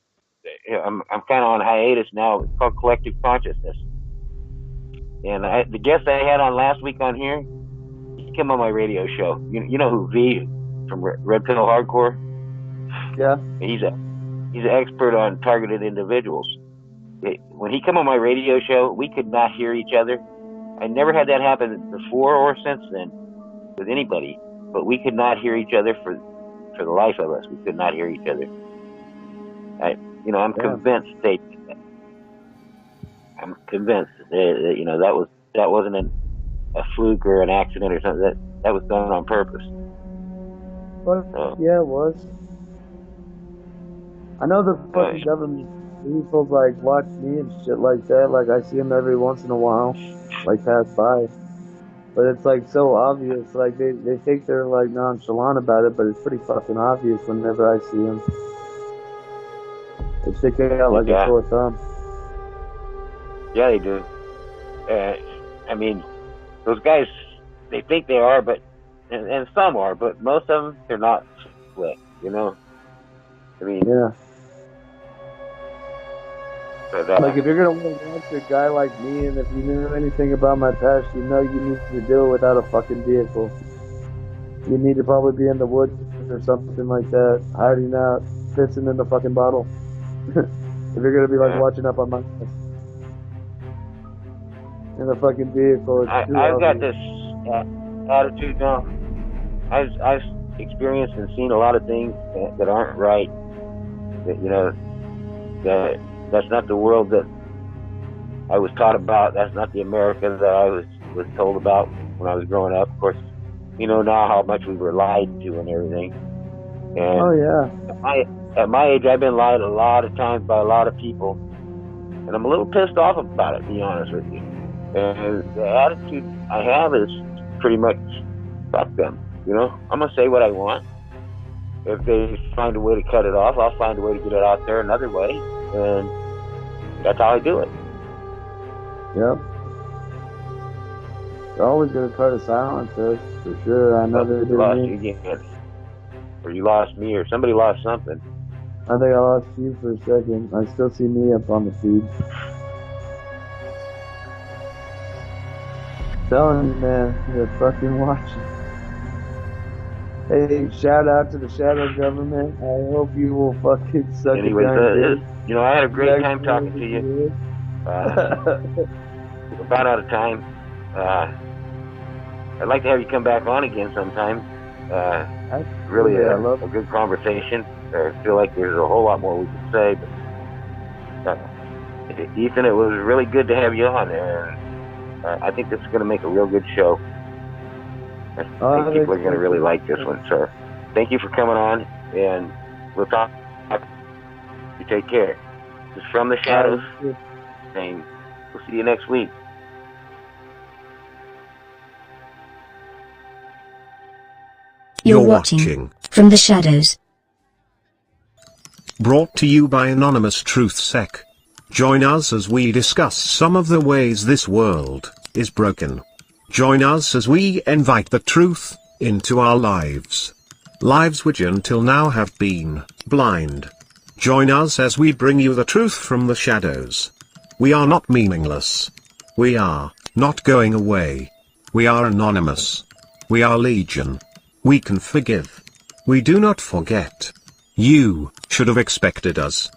I'm kind of on hiatus now. It's called Collective Consciousness. And the guest I had on last week on here, he came on my radio show. You know who V from Red Pill Hardcore? Yeah. He's an expert on targeted individuals. When he came on my radio show, we could not hear each other. I never had that happen before or since then with anybody. But we could not hear each other for the life of us. We could not hear each other. I'm convinced I'm convinced You know, that wasn't a fluke or an accident or something. That was done on purpose. But, So, yeah, it was. I know the fucking government people like watch me and shit like that. Like I see them every once in a while, like pass by. But it's like so obvious. Like they think they're like nonchalant about it, but it's pretty fucking obvious whenever I see them. They stick it out like a sore thumb. Yeah, they do. I mean, those guys, they think they are, but and some are, but most of them, they're not slick, you know? I mean, yeah. But, like if you're gonna want to watch a guy like me, and if you knew anything about my past, you know you need to do it without a fucking vehicle. You need to probably be in the woods or something like that, hiding out, pissing in the fucking bottle. If you're gonna be like watching up on my in the fucking vehicle, it's I've got this attitude now. I've experienced and seen a lot of things that aren't right. That, you know, that's not the world that I was taught about. That's not the America that I was told about when I was growing up. Of course, you know now how much we were lied to and everything. And oh yeah. At my age, I've been lied a lot of times by a lot of people, and I'm a little pissed off about it, to be honest with you. And the attitude I have is pretty much fuck them. You know, I'm gonna say what I want. If they find a way to cut it off, I'll find a way to get it out there another way, and that's how I do it. Yep. They're always gonna try to silence us, for sure. I know they're doing you again, or you lost me, or somebody lost something. I think I lost you for a second. I still see me up on the feed. Telling you, man, you're fucking watching. Hey, shout out to the shadow government. I hope you will fucking suck it down. You know, I had a great time talking to you. We're about out of time. I'd like to have you come back on again sometime. Really a good conversation. I feel like there's a whole lot more we could say. But, Ethan, it was really good to have you on there. I think this is going to make a real good show. I think people are going to really like this one. So thank you for coming on, and we'll talk. You take care. This is From the Shadows, and we'll see you next week. You're watching From the Shadows. Brought to you by Anonymous TruthSec. Join us as we discuss some of the ways this world is broken. Join us as we invite the truth into our lives. Lives which until now have been blind. Join us as we bring you the truth from the shadows. We are not meaningless. We are not going away. We are anonymous. We are legion. We can forgive. We do not forget. You should have expected us.